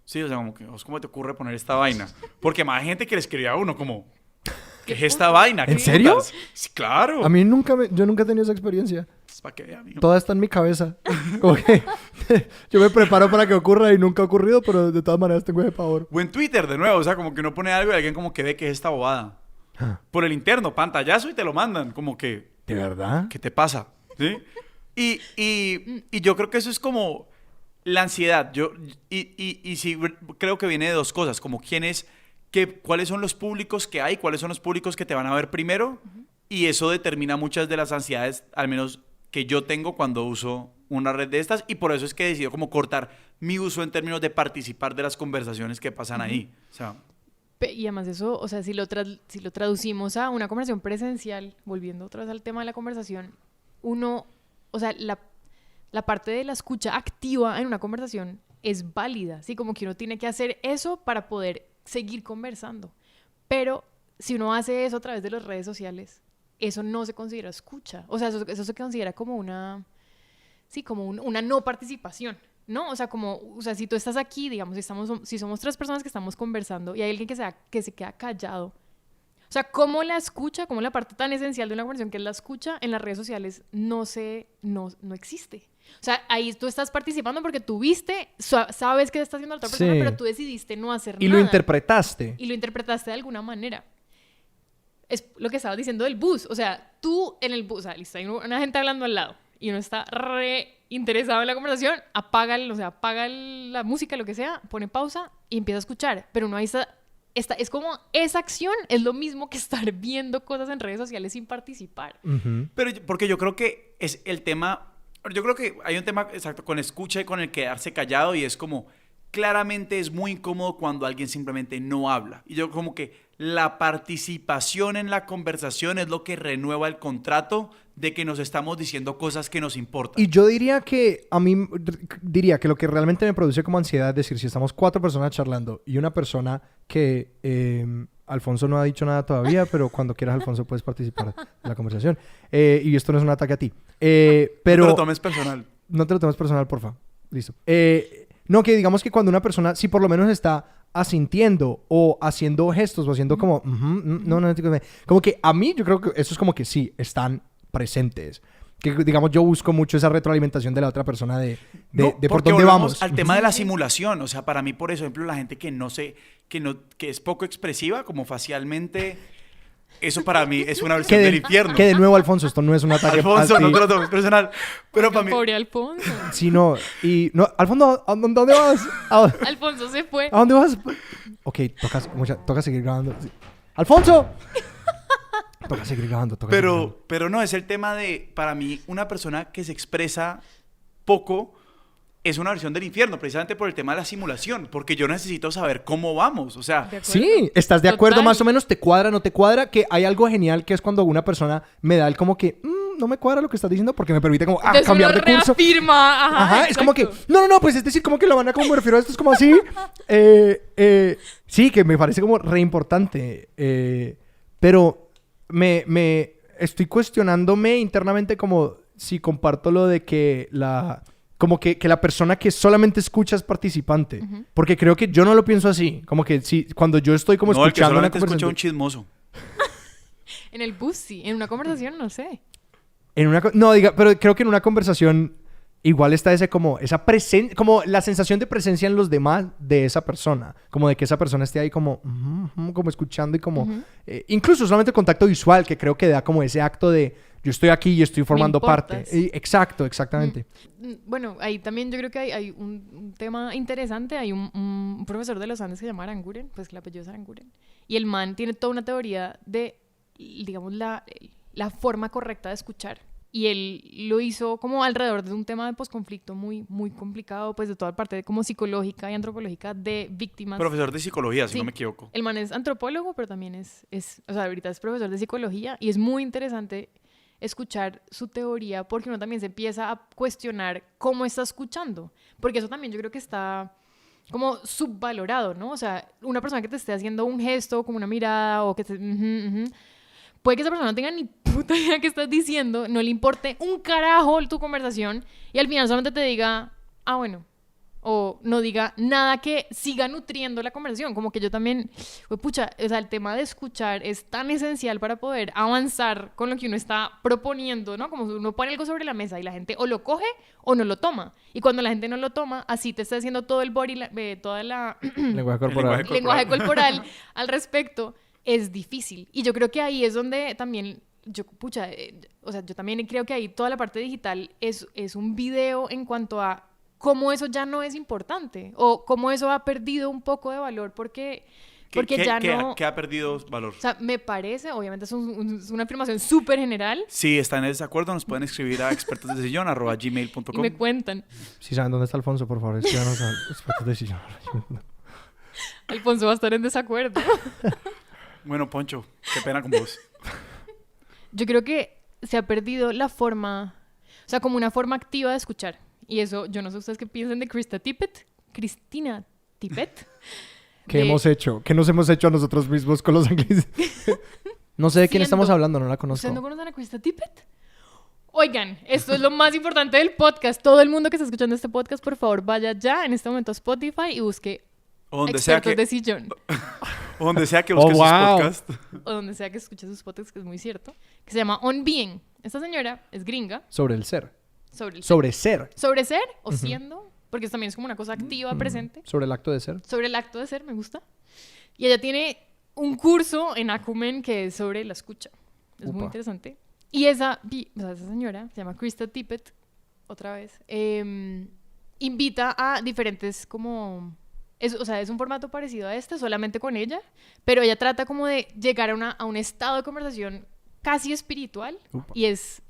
Sí, o sea, como que, ¿cómo te ocurre poner esta vaina? Porque más gente que le escribía a uno como, ¿qué es esta vaina? ¿En serio? Sí, claro. A mí yo nunca he tenido esa experiencia. Es para que vea, amigo. Toda está en mi cabeza. Como que yo me preparo para que ocurra y nunca ha ocurrido, pero de todas maneras tengo ese pavor. O en Twitter, de nuevo, o sea, como que uno pone algo y alguien como que ve que es esta bobada. Por el interno, pantallazo y te lo mandan. Como que... ¿De verdad? ¿Qué te pasa? ¿Sí? Y yo creo que eso es como la ansiedad. Y sí, creo que viene de dos cosas. Como cuáles son los públicos que hay, cuáles son los públicos que te van a ver primero. Y eso determina muchas de las ansiedades, al menos que yo tengo cuando uso una red de estas. Y por eso es que he decidido como cortar mi uso en términos de participar de las conversaciones que pasan ahí. O sea... Y además eso, o sea, si lo traducimos a una conversación presencial, volviendo otra vez al tema de la conversación, uno, o sea, la parte de la escucha activa en una conversación es válida, ¿sí? Como que uno tiene que hacer eso para poder seguir conversando. Pero si uno hace eso a través de las redes sociales, eso no se considera escucha. O sea, eso se considera como una no participación. ¿No? O sea, si tú estás aquí, digamos, si somos tres personas que estamos conversando y hay alguien que se queda callado, o sea, ¿cómo la escucha, cómo la parte tan esencial de una conversación que es la escucha en las redes sociales no existe? O sea, ahí tú estás participando porque tú viste, sabes qué está haciendo la otra persona, pero tú decidiste no hacer nada. Y lo interpretaste. Y lo interpretaste de alguna manera. Es lo que estabas diciendo del bus. O sea, tú en el bus, o sea, listo, hay una gente hablando al lado y uno está interesado en la conversación, apaga la música, lo que sea, pone pausa y empieza a escuchar. Pero uno ahí es como esa acción es lo mismo que estar viendo cosas en redes sociales sin participar. Pero porque yo creo que es el tema, yo creo que hay un tema exacto con escucha y con el quedarse callado y es como, claramente es muy incómodo cuando alguien simplemente no habla. Y yo como que la participación en la conversación es lo que renueva el contrato de que nos estamos diciendo cosas que nos importan. Y yo diría que lo que realmente me produce como ansiedad es decir, si estamos 4 personas charlando y una persona que Alfonso no ha dicho nada todavía, pero cuando quieras, Alfonso, puedes participar en la conversación. Y esto no es un ataque a ti. Pero no te lo tomes personal. No te lo tomes personal, porfa. Listo. No, que digamos que cuando una persona, si por lo menos está asintiendo o haciendo gestos o haciendo como... como que a mí yo creo que eso es como que sí, están presentes. Que digamos yo busco mucho esa retroalimentación de la otra persona de por dónde vamos. Al tema de la simulación, o sea, para mí, por ejemplo, la gente que que es poco expresiva, como facialmente, eso para mí es una versión del infierno. Que de nuevo, Alfonso, esto no es un ataque Alfonso, no te lo tomes personal, pero para mí... Pobre Alfonso. Sí, no, Alfonso, ¿a dónde vas? Alfonso se fue. ¿A dónde vas? Ok, toca seguir grabando. ¡Alfonso! Toca seguir grabando, Pero no, es el tema de, para mí, una persona que se expresa poco es una versión del infierno, precisamente por el tema de la simulación, porque yo necesito saber cómo vamos, o sea... Sí, ¿estás de acuerdo? Más o menos, ¿te cuadra, no te cuadra? Que hay algo genial que es cuando una persona me da el como que... no me cuadra lo que estás diciendo porque me permite como cambiar de curso. Reafirma. Ajá, es como que... No, pues es decir, como que lo van a como me refiero a esto, es como así. Sí, que me parece como re importante. Pero me estoy cuestionándome internamente como si comparto lo de que como que la persona que solamente escucha es participante. Porque creo que yo no lo pienso así. Como que si cuando yo estoy como escuchando el que solamente escucha un chismoso. En el bus sí, en una conversación no sé. Pero creo que en una conversación igual está esa presencia, como la sensación de presencia en los demás de esa persona. Como de que esa persona esté ahí como escuchando y como... incluso solamente el contacto visual, que creo que da como ese acto de yo estoy aquí y estoy formando parte. Exacto, exactamente. Bueno, ahí también yo creo que hay un tema interesante. Hay un profesor de los Andes que se llama Aranguren, pues el apellido es Aranguren. Y el man tiene toda una teoría de, digamos, la forma correcta de escuchar. Y él lo hizo como alrededor de un tema de posconflicto muy, muy complicado, pues de toda parte como psicológica y antropológica de víctimas. Profesor de psicología, si Sí, no me equivoco. El man es antropólogo, pero también o sea, ahorita es profesor de psicología y es muy interesante escuchar su teoría porque uno también se empieza a cuestionar cómo está escuchando. Porque eso también yo creo que está como subvalorado, ¿no? O sea, una persona que te esté haciendo un gesto, como una mirada o que te... puede que esa persona no tenga ni puta idea qué estás diciendo, no le importe un carajo tu conversación y al final solamente te diga, ah, bueno, o no diga nada que siga nutriendo la conversación. Como que yo también, pucha, o sea, el tema de escuchar es tan esencial para poder avanzar con lo que uno está proponiendo, ¿no? Como uno pone algo sobre la mesa y la gente o lo coge o no lo toma. Y cuando la gente no lo toma, así te está haciendo todo el toda la... Lenguaje corporal. lenguaje corporal al respecto. Es difícil. Y yo creo que ahí es donde también, o sea, yo también creo que ahí toda la parte digital es un video en cuanto a cómo eso ya no es importante o cómo eso ha perdido un poco de valor porque ya no... ¿Qué ha perdido valor? O sea, me parece, obviamente es una afirmación súper general. Si están en desacuerdo, nos pueden escribir a expertosdesillon@gmail.com. Y me cuentan. Si saben dónde está Alfonso, por favor, escríbanos a expertosdesillon. Alfonso va a estar en desacuerdo. Bueno, Poncho, qué pena con vos. Yo creo que se ha perdido la forma, o sea, como una forma activa de escuchar. Y eso, yo no sé ustedes qué piensan de Cristina Tippett. ¿Qué hemos hecho? ¿Qué nos hemos hecho a nosotros mismos con los ingleses? No sé de quién estamos hablando, no la conozco. ¿Ustedes no conocen a Cristina Tippett? Oigan, esto es lo más importante del podcast. Todo el mundo que está escuchando este podcast, por favor, vaya ya en este momento a Spotify y busque Expertos de Sillón. O donde sea que busque sus podcasts. O donde sea que escuche sus podcasts, que es muy cierto. Que se llama On Being. Esta señora es gringa. Sobre el ser. Sobre ser o Uh-huh. siendo. Porque también es como una cosa activa, presente. Sobre el acto de ser. Sobre el acto de ser, me gusta. Y ella tiene un curso en Acumen que es sobre la escucha. Es muy interesante. Y esa señora, se llama Krista Tippett, otra vez, invita a diferentes como... o sea, es un formato parecido a este, solamente con ella, pero ella trata como de llegar a un estado de conversación casi espiritual. Y es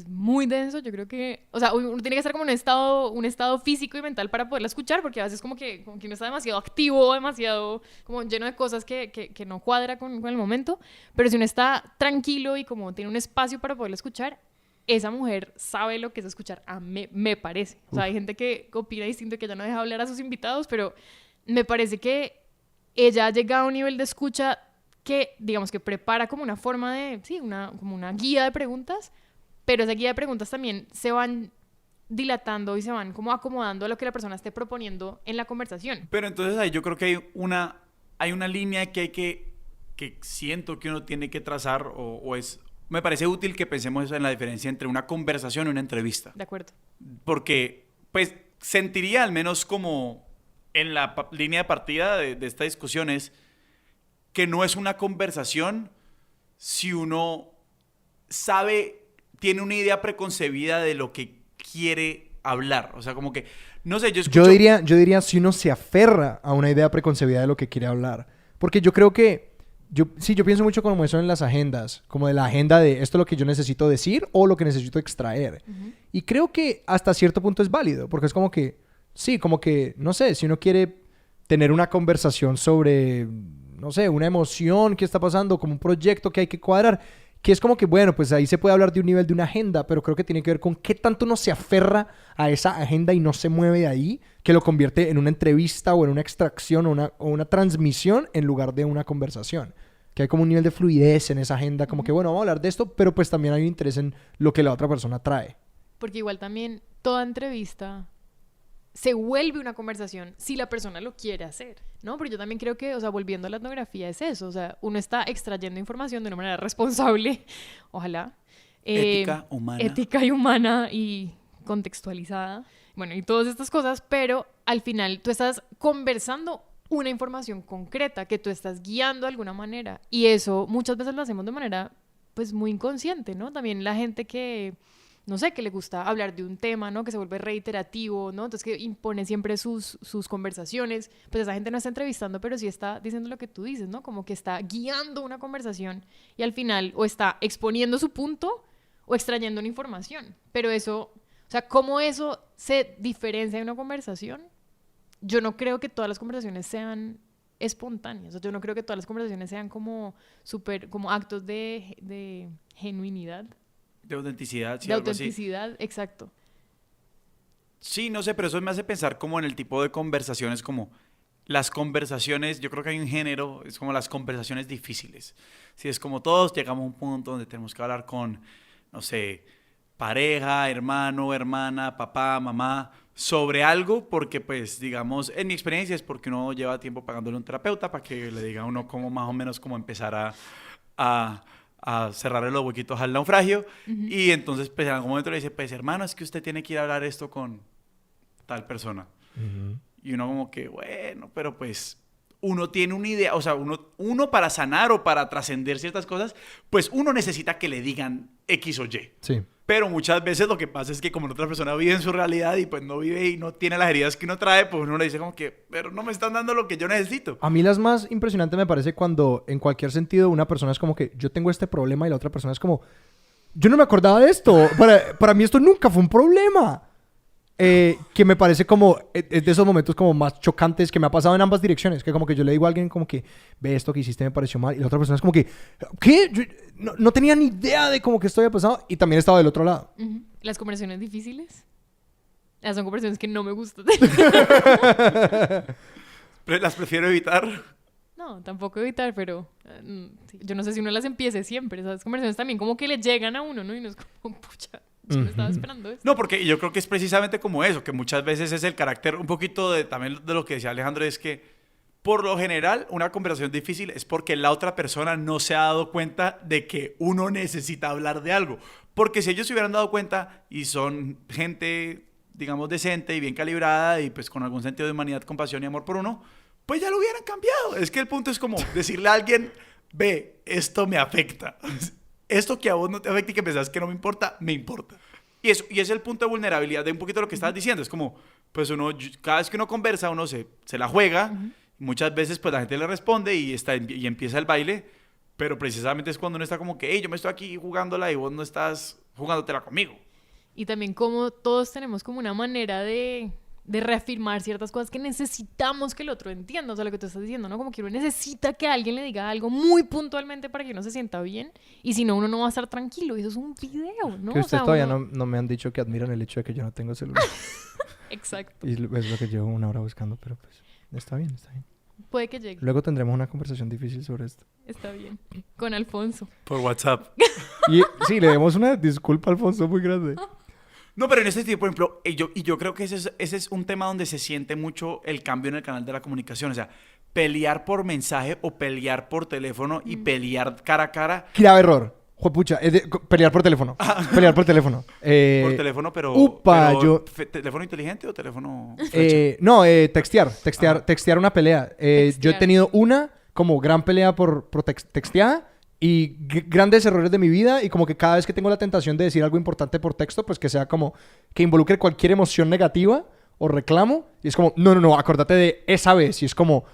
muy denso. Yo creo que, o sea, uno tiene que estar como en un estado físico y mental para poderla escuchar, porque a veces como que uno está demasiado activo, demasiado como lleno de cosas que no cuadra con el momento, pero si uno está tranquilo y como tiene un espacio para poderla escuchar, esa mujer sabe lo que es escuchar, me parece. O sea, hay gente que opina distinto, que ya no deja hablar a sus invitados, pero me parece que ella ha llegado a un nivel de escucha que, digamos, que prepara como una forma de, sí, como una guía de preguntas, pero esa guía de preguntas también se van dilatando y se van como acomodando a lo que la persona esté proponiendo en la conversación. Pero entonces ahí yo creo que hay una línea que siento que uno tiene que trazar me parece útil que pensemos en la diferencia entre una conversación y una entrevista. De acuerdo. Porque, pues, sentiría al menos como en la línea de partida de esta discusión es que no es una conversación si uno tiene una idea preconcebida de lo que quiere hablar. O sea, como que, no sé, yo escucho... Yo diría si uno se aferra a una idea preconcebida de lo que quiere hablar. Porque yo creo que... Yo pienso mucho como eso en las agendas. Como de la agenda de esto es lo que yo necesito decir o lo que necesito extraer. Uh-huh. Y creo que hasta cierto punto es válido. Porque es como que... Sí, como que... No sé, si uno quiere tener una conversación sobre... No sé, una emoción que está pasando, como un proyecto que hay que cuadrar, que es como que, bueno, pues ahí se puede hablar de un nivel de una agenda, pero creo que tiene que ver con qué tanto uno se aferra a esa agenda y no se mueve de ahí, que lo convierte en una entrevista o en una extracción o una transmisión en lugar de una conversación. Que hay como un nivel de fluidez en esa agenda, como que, bueno, vamos a hablar de esto, pero pues también hay un interés en lo que la otra persona trae. Porque igual también toda entrevista se vuelve una conversación si la persona lo quiere hacer, ¿no? Pero yo también creo que, o sea, volviendo a la etnografía es eso, o sea, uno está extrayendo información de una manera responsable, ojalá. Ética humana. Ética y humana y contextualizada. Bueno, y todas estas cosas, pero al final tú estás conversando una información concreta que tú estás guiando de alguna manera. Y eso muchas veces lo hacemos de manera, pues, muy inconsciente, ¿no? También la gente que, no sé, que le gusta hablar de un tema, ¿no? Que se vuelve reiterativo, ¿no? Entonces que impone siempre sus conversaciones. Pues esa gente no está entrevistando, pero sí está diciendo lo que tú dices, ¿no? Como que está guiando una conversación y al final o está exponiendo su punto o extrayendo una información. Pero eso, o sea, ¿cómo eso se diferencia de una conversación? Yo no creo que todas las conversaciones sean espontáneas. O sea, yo no creo que todas las conversaciones sean como como actos de genuinidad. De autenticidad, sí, De algo así. autenticidad, exacto. Sí, no sé, pero eso me hace pensar como en el tipo de conversaciones, como las conversaciones, yo creo que hay un género, es como las conversaciones difíciles. Sí, es como todos llegamos a un punto donde tenemos que hablar con, no sé, pareja, hermano, hermana, papá, mamá, sobre algo, porque pues, digamos, en mi experiencia es porque uno lleva tiempo pagándole a un terapeuta para que le diga a uno cómo más o menos cómo empezar a cerrarle los huequitos al naufragio. Y entonces, pues en algún momento le dice, pues hermano, es que usted tiene que ir a hablar esto con tal persona. Y uno como que, bueno, pero pues uno tiene una idea, o sea, uno para sanar o para trascender ciertas cosas, pues uno necesita que le digan X o Y. Sí. Pero muchas veces lo que pasa es que como la otra persona vive en su realidad y pues no vive y no tiene las heridas que uno trae, pues uno le dice como que, pero no me están dando lo que yo necesito. A mí las más impresionantes me parece cuando en cualquier sentido una persona es como que yo tengo este problema y la otra persona es como, yo no me acordaba de esto, para mí esto nunca fue un problema. Que me parece como, es de esos momentos como más chocantes que me ha pasado en ambas direcciones, que como que yo le digo a alguien como que, ve, esto que hiciste me pareció mal, y la otra persona es como que, ¿qué? Yo no tenía ni idea de cómo que esto había pasado, y también estaba del otro lado. Las conversaciones difíciles. Son conversaciones que no me gustan. Las prefiero evitar. No, tampoco evitar, pero sí. Yo no sé si uno las empiece siempre. Esas conversaciones también como que le llegan a uno, ¿no? Y no es como, pucha, yo no estaba esperando esto. No, porque yo creo que es precisamente como eso, que muchas veces es el carácter, un poquito también de lo que decía Alejandro, es que por lo general una conversación difícil es porque la otra persona no se ha dado cuenta de que uno necesita hablar de algo. Porque si ellos se hubieran dado cuenta y son gente, digamos, decente y bien calibrada y pues con algún sentido de humanidad, compasión y amor por uno, pues ya lo hubieran cambiado. Es que el punto es como decirle a alguien, ve, esto me afecta. Esto que a vos no te afecta y que pensás que no me importa, me importa. Y es el punto de vulnerabilidad de un poquito lo que estabas diciendo. Es como, pues cada vez que uno conversa, uno se la juega. Muchas veces pues la gente le responde y empieza el baile. Pero precisamente es cuando uno está como que, hey, yo me estoy aquí jugándola y vos no estás jugándotela conmigo. Y también como todos tenemos como una manera de reafirmar ciertas cosas que necesitamos que el otro entienda. O sea, lo que tú estás diciendo, ¿no? Como que uno necesita que alguien le diga algo muy puntualmente para que uno se sienta bien. Y si no, uno no va a estar tranquilo. Y eso es un video, ¿no? Que o ustedes sea, todavía uno... no me han dicho que admiran el hecho de que yo no tengo celular. Exacto. Y es lo que llevo una hora buscando, pero pues está bien, está bien. Puede que llegue. Luego tendremos una conversación difícil sobre esto. Está bien. Con Alfonso. Por WhatsApp. Y sí, le demos una disculpa a Alfonso muy grande. No, pero en este tipo, por ejemplo, yo creo que ese es un tema donde se siente mucho el cambio en el canal de la comunicación. O sea, pelear por mensaje o pelear por teléfono y pelear cara a cara. Grave error. Juepucha, pelear por teléfono. Pelear por teléfono. Por teléfono, pero... Upa, ¿Teléfono inteligente o teléfono...? No, textear una pelea. Yo he tenido una como gran pelea por texteada. Y grandes errores de mi vida y como que cada vez que tengo la tentación de decir algo importante por texto, pues que sea como que involucre cualquier emoción negativa o reclamo. Y es como, no, acordate de esa vez. Y es como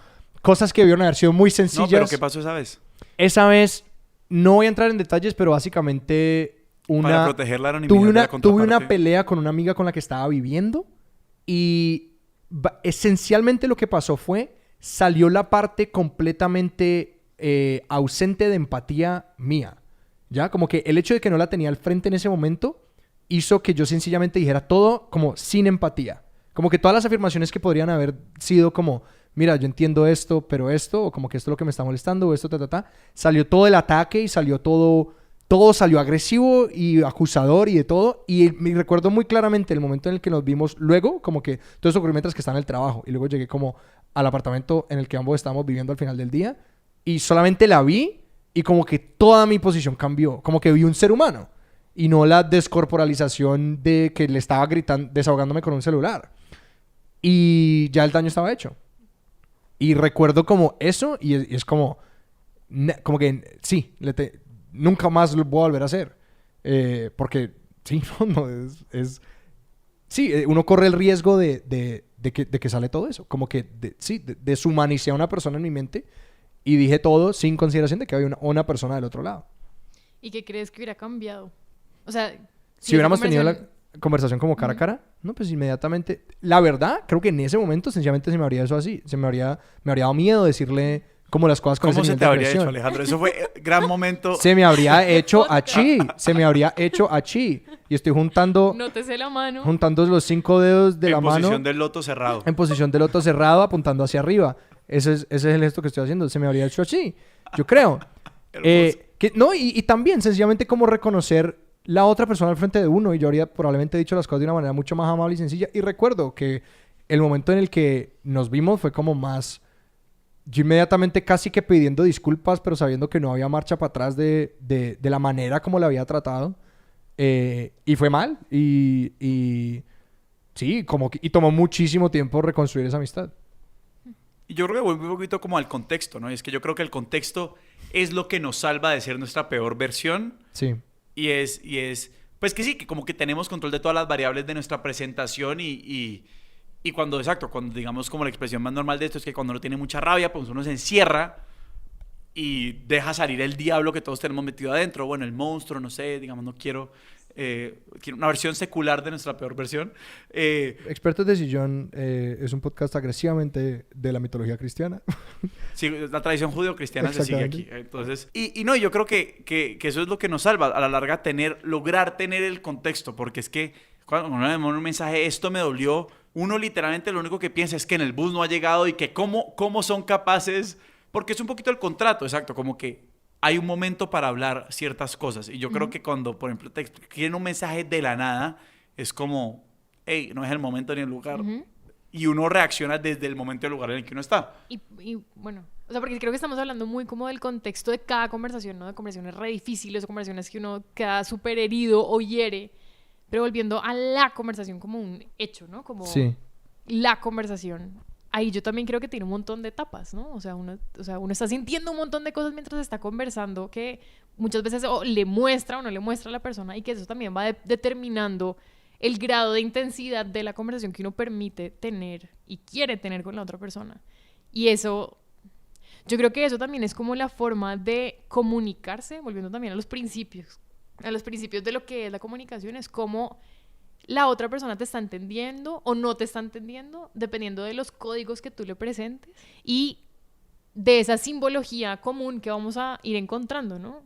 cosas que debieron haber sido muy sencillas. No, pero ¿qué pasó esa vez? Esa vez, no voy a entrar en detalles, pero básicamente para proteger la anonimidad de la contraparte. Tuve una pelea con una amiga con la que estaba viviendo y esencialmente lo que pasó fue, salió la parte completamente... ausente de empatía mía, ¿ya? Como que el hecho de que no la tenía al frente en ese momento hizo que yo sencillamente dijera todo como sin empatía. Como que todas las afirmaciones que podrían haber sido como, mira, yo entiendo esto, pero esto, o como que esto es lo que me está molestando, o esto, salió todo el ataque y salió todo todo salió agresivo y acusador y de todo. Y me recuerdo muy claramente el momento en el que nos vimos luego, como que todo eso ocurrió mientras que estaba en el trabajo. Y luego llegué como al apartamento en el que ambos estábamos viviendo al final del día. Y solamente la vi y como que toda mi posición cambió. Como que vi un ser humano. Y no la descorporalización de que le estaba gritando, desahogándome con un celular. Y ya el daño estaba hecho. Y recuerdo como eso y es como... Como que sí, nunca más lo voy a volver a hacer. Porque sí, sí, uno corre el riesgo de que sale todo eso. Como que deshumanicé a una persona en mi mente y dije todo sin consideración de que había una persona del otro lado. ¿Y qué crees que hubiera cambiado? O sea, si hubiéramos tenido la conversación como cara a cara, no, pues inmediatamente... La verdad, creo que en ese momento sencillamente se me habría eso así. Me habría dado miedo decirle... como las cosas con ¿Cómo ese se nivel te de habría agresión. hecho, Alejandro? Eso fue gran momento. Se me habría hecho achí. Se me habría hecho achí. Y estoy juntando nótese la mano. los 5 dedos de la mano. En posición del loto cerrado. En posición del loto cerrado, apuntando hacia arriba. Ese es el gesto que estoy haciendo. Se me habría hecho achí. Yo creo. Y también, sencillamente, como reconocer la otra persona al frente de uno. Y yo habría probablemente dicho las cosas de una manera mucho más amable y sencilla. Y recuerdo que el momento en el que nos vimos fue como más... Yo inmediatamente casi que pidiendo disculpas, pero sabiendo que no había marcha para atrás de la manera como la había tratado. Y fue mal. Y sí, y tomó muchísimo tiempo reconstruir esa amistad. Y yo creo que vuelve un poquito como al contexto, ¿no? Y es que yo creo que el contexto es lo que nos salva de ser nuestra peor versión. Sí. Y es pues que sí, que como que tenemos control de todas las variables de nuestra presentación y cuando digamos como la expresión más normal de esto es que cuando uno tiene mucha rabia, pues uno se encierra y deja salir el diablo que todos tenemos metido adentro. Bueno, el monstruo, no sé, digamos, no quiero una versión secular de nuestra peor versión. Expertos de Sillón es un podcast agresivamente de la mitología cristiana. Sí, la tradición judeo-cristiana se sigue aquí. Entonces, no, yo creo que eso es lo que nos salva a la larga, lograr tener el contexto, porque es que cuando uno le manda un mensaje, esto me dolió, uno literalmente lo único que piensa es que en el bus no ha llegado y que cómo son capaces, porque es un poquito el contrato, exacto, como que hay un momento para hablar ciertas cosas. Y yo creo que cuando, por ejemplo, te quieren un mensaje de la nada, es como, hey, no es el momento ni el lugar. Y uno reacciona desde el momento y el lugar en el que uno está. Y bueno, o sea, porque creo que estamos hablando muy como del contexto de cada conversación, ¿no? De conversaciones re difíciles o conversaciones que uno queda súper herido o hiere. Pero volviendo a la conversación como un hecho, ¿no? Como la conversación. Ahí yo también creo que tiene un montón de etapas, ¿no? O sea, uno está sintiendo un montón de cosas mientras está conversando que muchas veces o le muestra o no le muestra a la persona y que eso también va determinando el grado de intensidad de la conversación que uno permite tener y quiere tener con la otra persona. Y eso, yo creo que eso también es como la forma de comunicarse, volviendo también a los principios de lo que es la comunicación, es como la otra persona te está entendiendo o no te está entendiendo, dependiendo de los códigos que tú le presentes y de esa simbología común que vamos a ir encontrando, ¿no?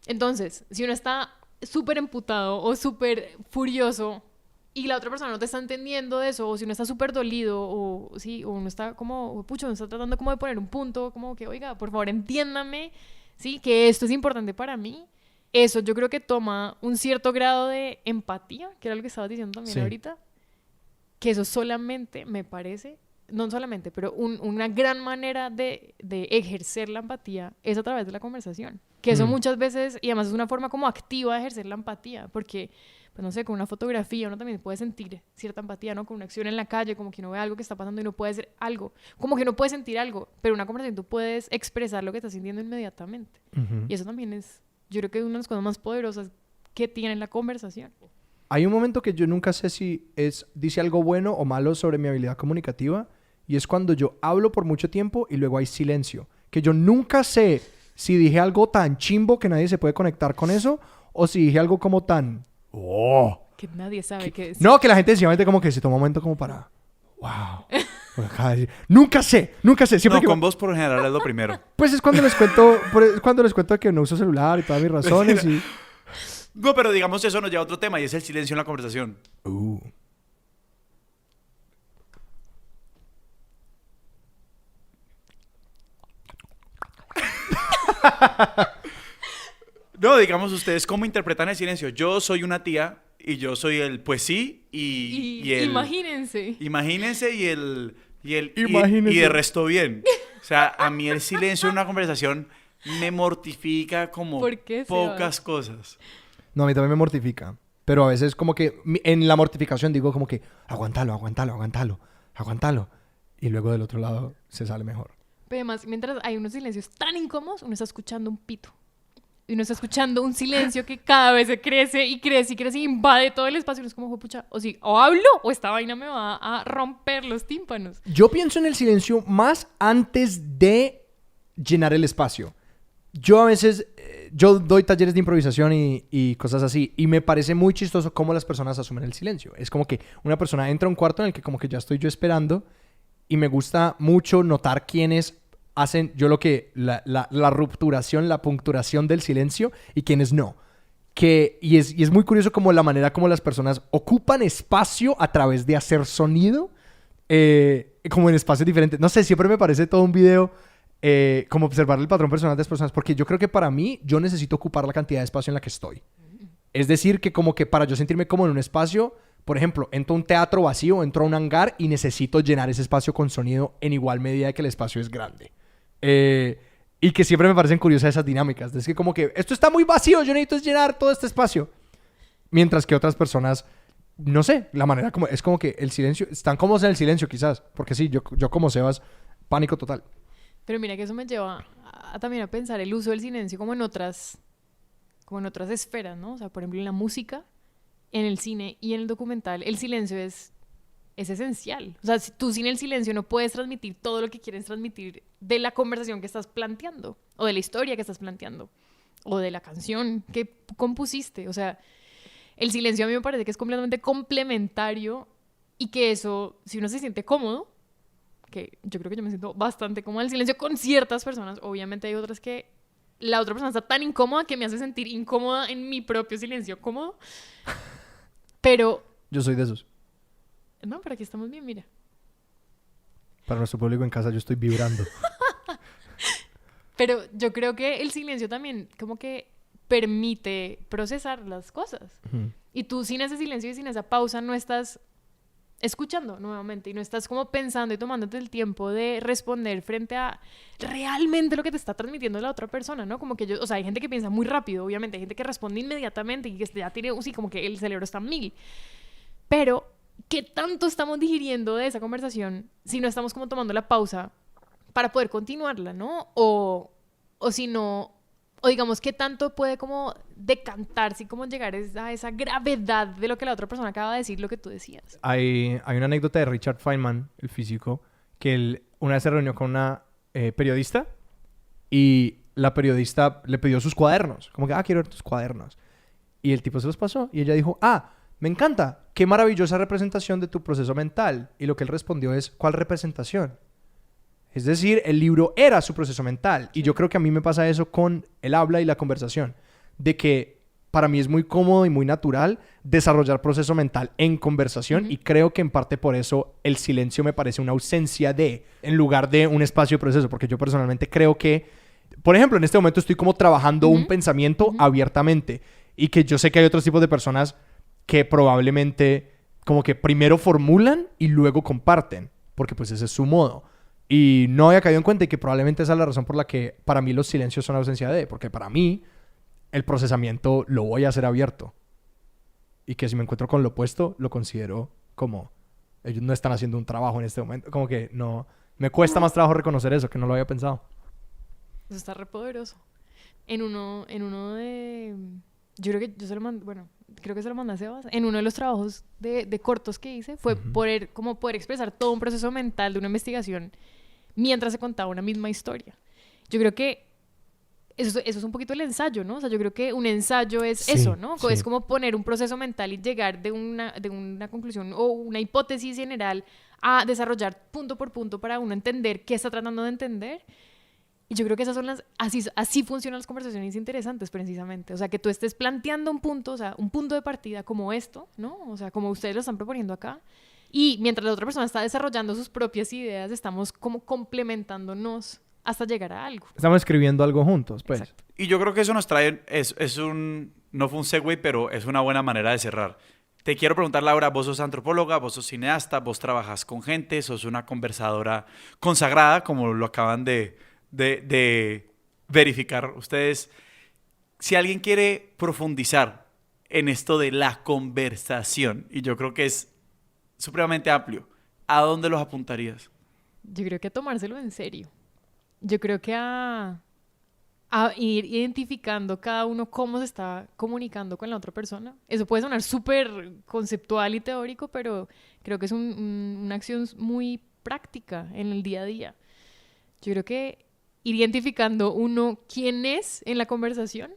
Entonces, si uno está súper emputado o súper furioso y la otra persona no te está entendiendo de eso, o si uno está súper dolido, o uno está como, pucho, uno está tratando como de poner un punto, como que, oiga, por favor, entiéndame, ¿sí? Que esto es importante para mí. Eso yo creo que toma un cierto grado de empatía, que era lo que estabas diciendo también ahorita, que eso solamente me parece, no solamente, pero una gran manera de ejercer la empatía es a través de la conversación. Que eso muchas veces, y además es una forma como activa de ejercer la empatía, porque, pues no sé, con una fotografía uno también puede sentir cierta empatía, ¿no? Con una acción en la calle, como que uno ve algo que está pasando y no puede hacer algo, como que uno puede sentir algo, pero en una conversación tú puedes expresar lo que estás sintiendo inmediatamente. Y eso también es, yo creo que es una de las cosas más poderosas que tiene la conversación. Hay un momento que yo nunca sé si dice algo bueno o malo sobre mi habilidad comunicativa, y es cuando yo hablo por mucho tiempo y luego hay silencio. Que yo nunca sé si dije algo tan chimbo que nadie se puede conectar con eso, o si dije algo como tan... ¡Oh! Que nadie sabe qué es. No, que la gente sencillamente como que se toma un momento como para... ¡Wow! Nunca sé. Siempre no, que... con vos por lo general es lo primero. Pues es cuando les cuento que no uso celular y todas mis razones y... No, pero digamos eso nos lleva a otro tema y es el silencio en la conversación. No, No, digamos, ¿ustedes cómo interpretan el silencio? Yo soy una tía y yo soy el pues sí y el... Imagínense. Imagínense Imagínense. y de resto bien. O sea, a mí el silencio en una conversación me mortifica como ¿Por qué, pocas Sebas? cosas. No, a mí también me mortifica. Pero a veces como que en la mortificación digo como que aguántalo, aguántalo, aguántalo, aguántalo. Y luego del otro lado se sale mejor. Pero además, mientras hay unos silencios tan incómodos, uno está escuchando un pito. Y uno está escuchando un silencio que cada vez se crece y crece y crece y invade todo el espacio. Y uno es como, pucha, o hablo o esta vaina me va a romper los tímpanos. Yo pienso en el silencio más antes de llenar el espacio. Yo a veces, yo doy talleres de improvisación y cosas así, y me parece muy chistoso cómo las personas asumen el silencio. Es como que una persona entra a un cuarto en el que como que ya estoy yo esperando, y me gusta mucho notar quiénes hacen yo lo que, la rupturación, la puncturación del silencio, y quiénes no. Y es muy curioso como la manera como las personas ocupan espacio a través de hacer sonido, como en espacios diferentes. No sé, siempre me parece todo un video... como observar el patrón personal de las personas, porque yo creo que para mí yo necesito ocupar la cantidad de espacio en la que estoy. Es decir, que como que para yo sentirme cómodo en un espacio, por ejemplo, entro a un teatro vacío, entro a un hangar y necesito llenar ese espacio con sonido en igual medida que el espacio es grande. Y que siempre me parecen curiosas esas dinámicas. Es que como que esto está muy vacío, yo necesito llenar todo este espacio. Mientras que otras personas, no sé, la manera como... Es como que el silencio... Están cómodos en el silencio quizás. Porque sí, yo como Sebas, pánico total. Pero mira que eso me lleva también a pensar el uso del silencio como en otras esferas, ¿no? O sea, por ejemplo, en la música, en el cine y en el documental, el silencio es esencial. O sea, si tú sin el silencio no puedes transmitir todo lo que quieres transmitir de la conversación que estás planteando, o de la historia que estás planteando, o de la canción que compusiste. O sea, el silencio a mí me parece que es completamente complementario y que eso, si uno se siente cómodo, que yo creo que yo me siento bastante cómoda en el silencio con ciertas personas. Obviamente hay otras que la otra persona está tan incómoda que me hace sentir incómoda en mi propio silencio cómodo. Pero... Yo soy de esos. No, pero aquí estamos bien, mira. Para nuestro público en casa yo estoy vibrando. Pero yo creo que el silencio también como que permite procesar las cosas. Ujú. Y tú sin ese silencio y sin esa pausa no estás escuchando nuevamente y no estás como pensando y tomándote el tiempo de responder frente a realmente lo que te está transmitiendo la otra persona, ¿no? Como que yo, o sea, hay gente que piensa muy rápido, obviamente, hay gente que responde inmediatamente y que ya tiene, sí, como que el cerebro está a 1000. Pero, ¿qué tanto estamos digiriendo de esa conversación si no estamos como tomando la pausa para poder continuarla, ¿no? O si no, o digamos, ¿qué tanto puede como decantarse y como llegar a esa gravedad de lo que la otra persona acaba de decir, lo que tú decías? Hay una anécdota de Richard Feynman, el físico, que él una vez se reunió con una periodista y la periodista le pidió sus cuadernos. Como que, quiero ver tus cuadernos. Y el tipo se los pasó y ella dijo, me encanta, qué maravillosa representación de tu proceso mental. Y lo que él respondió es, ¿cuál representación? Es decir, el libro era su proceso mental. Y yo creo que a mí me pasa eso con el habla y la conversación. De que para mí es muy cómodo y muy natural desarrollar proceso mental en conversación. Y creo que en parte por eso el silencio me parece una ausencia en lugar de un espacio de proceso. Porque yo personalmente creo que, por ejemplo, en este momento estoy como trabajando un pensamiento abiertamente. Y que yo sé que hay otros tipos de personas que probablemente como que primero formulan y luego comparten. Porque pues ese es su modo. Y no había caído en cuenta y que probablemente esa es la razón por la que para mí los silencios son ausencia de. Porque para mí el procesamiento lo voy a hacer abierto. Y que si me encuentro con lo opuesto, lo considero como... Ellos no están haciendo un trabajo en este momento. Como que no... Me cuesta más trabajo reconocer eso, que no lo había pensado. Eso está re poderoso. En uno de... Yo creo que yo se lo mandé... Bueno, creo que se lo mandé a Sebas. En uno de los trabajos de cortos que hice fue poder expresar todo un proceso mental de una investigación mientras se contaba una misma historia. Yo creo que eso es un poquito el ensayo, ¿no? O sea, yo creo que un ensayo es eso, ¿no? Sí. Es como poner un proceso mental y llegar de una conclusión o una hipótesis general a desarrollar punto por punto para uno entender qué está tratando de entender. Y yo creo que esas son así funcionan las conversaciones interesantes precisamente. O sea, que tú estés planteando un punto, o sea, un punto de partida como esto, ¿no? O sea, como ustedes lo están proponiendo acá. Y mientras la otra persona está desarrollando sus propias ideas, estamos como complementándonos hasta llegar a algo. Estamos escribiendo algo juntos, pues. Exacto. Y yo creo que eso nos trae, no fue un segue, pero es una buena manera de cerrar. Te quiero preguntar, Laura, vos sos antropóloga, vos sos cineasta, vos trabajas con gente, sos una conversadora consagrada, como lo acaban de verificar ustedes. Si alguien quiere profundizar en esto de la conversación, y yo creo que es supremamente amplio, ¿a dónde los apuntarías? Yo creo que a tomárselo en serio. Yo creo que a ir identificando cada uno cómo se está comunicando con la otra persona. Eso puede sonar súper conceptual y teórico, pero creo que es una acción muy práctica en el día a día. Yo creo que ir identificando uno quién es en la conversación,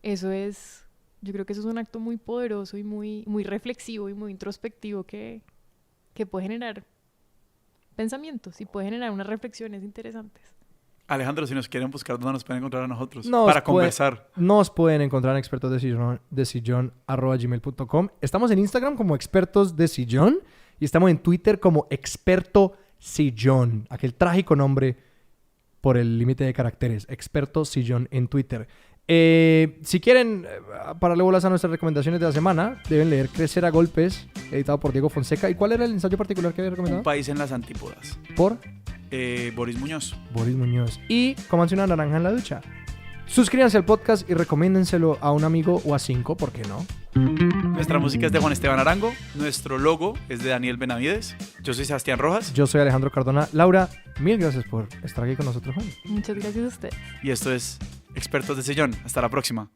yo creo que eso es un acto muy poderoso y muy, muy reflexivo y muy introspectivo que puede generar pensamientos y puede generar unas reflexiones interesantes. Alejandro, si nos quieren buscar, ¿dónde nos pueden encontrar a nosotros? Nos para puede- conversar. Nos pueden encontrar en expertosdesillon@gmail.com. Estamos en Instagram como Expertos de Sillón y estamos en Twitter como Experto Sillón. Aquel trágico nombre por el límite de caracteres. Experto Sillón en Twitter. Si quieren pararle bolas a nuestras recomendaciones de la semana, deben leer Crecer a Golpes, editado por Diego Fonseca. ¿Y cuál era el ensayo particular que había recomendado? Un país en las antípodas. Por Boris Muñoz. Boris Muñoz. Y cómanse una naranja en la ducha. Suscríbanse al podcast y recomiéndenselo a un amigo o a 5, ¿por qué no? Nuestra música es de Juan Esteban Arango. Nuestro logo es de Daniel Benavides. Yo soy Sebastián Rojas. Yo soy Alejandro Cardona. Laura, mil gracias por estar aquí con nosotros hoy. Muchas gracias a ustedes. Y esto es Expertos de Sillón. Hasta la próxima.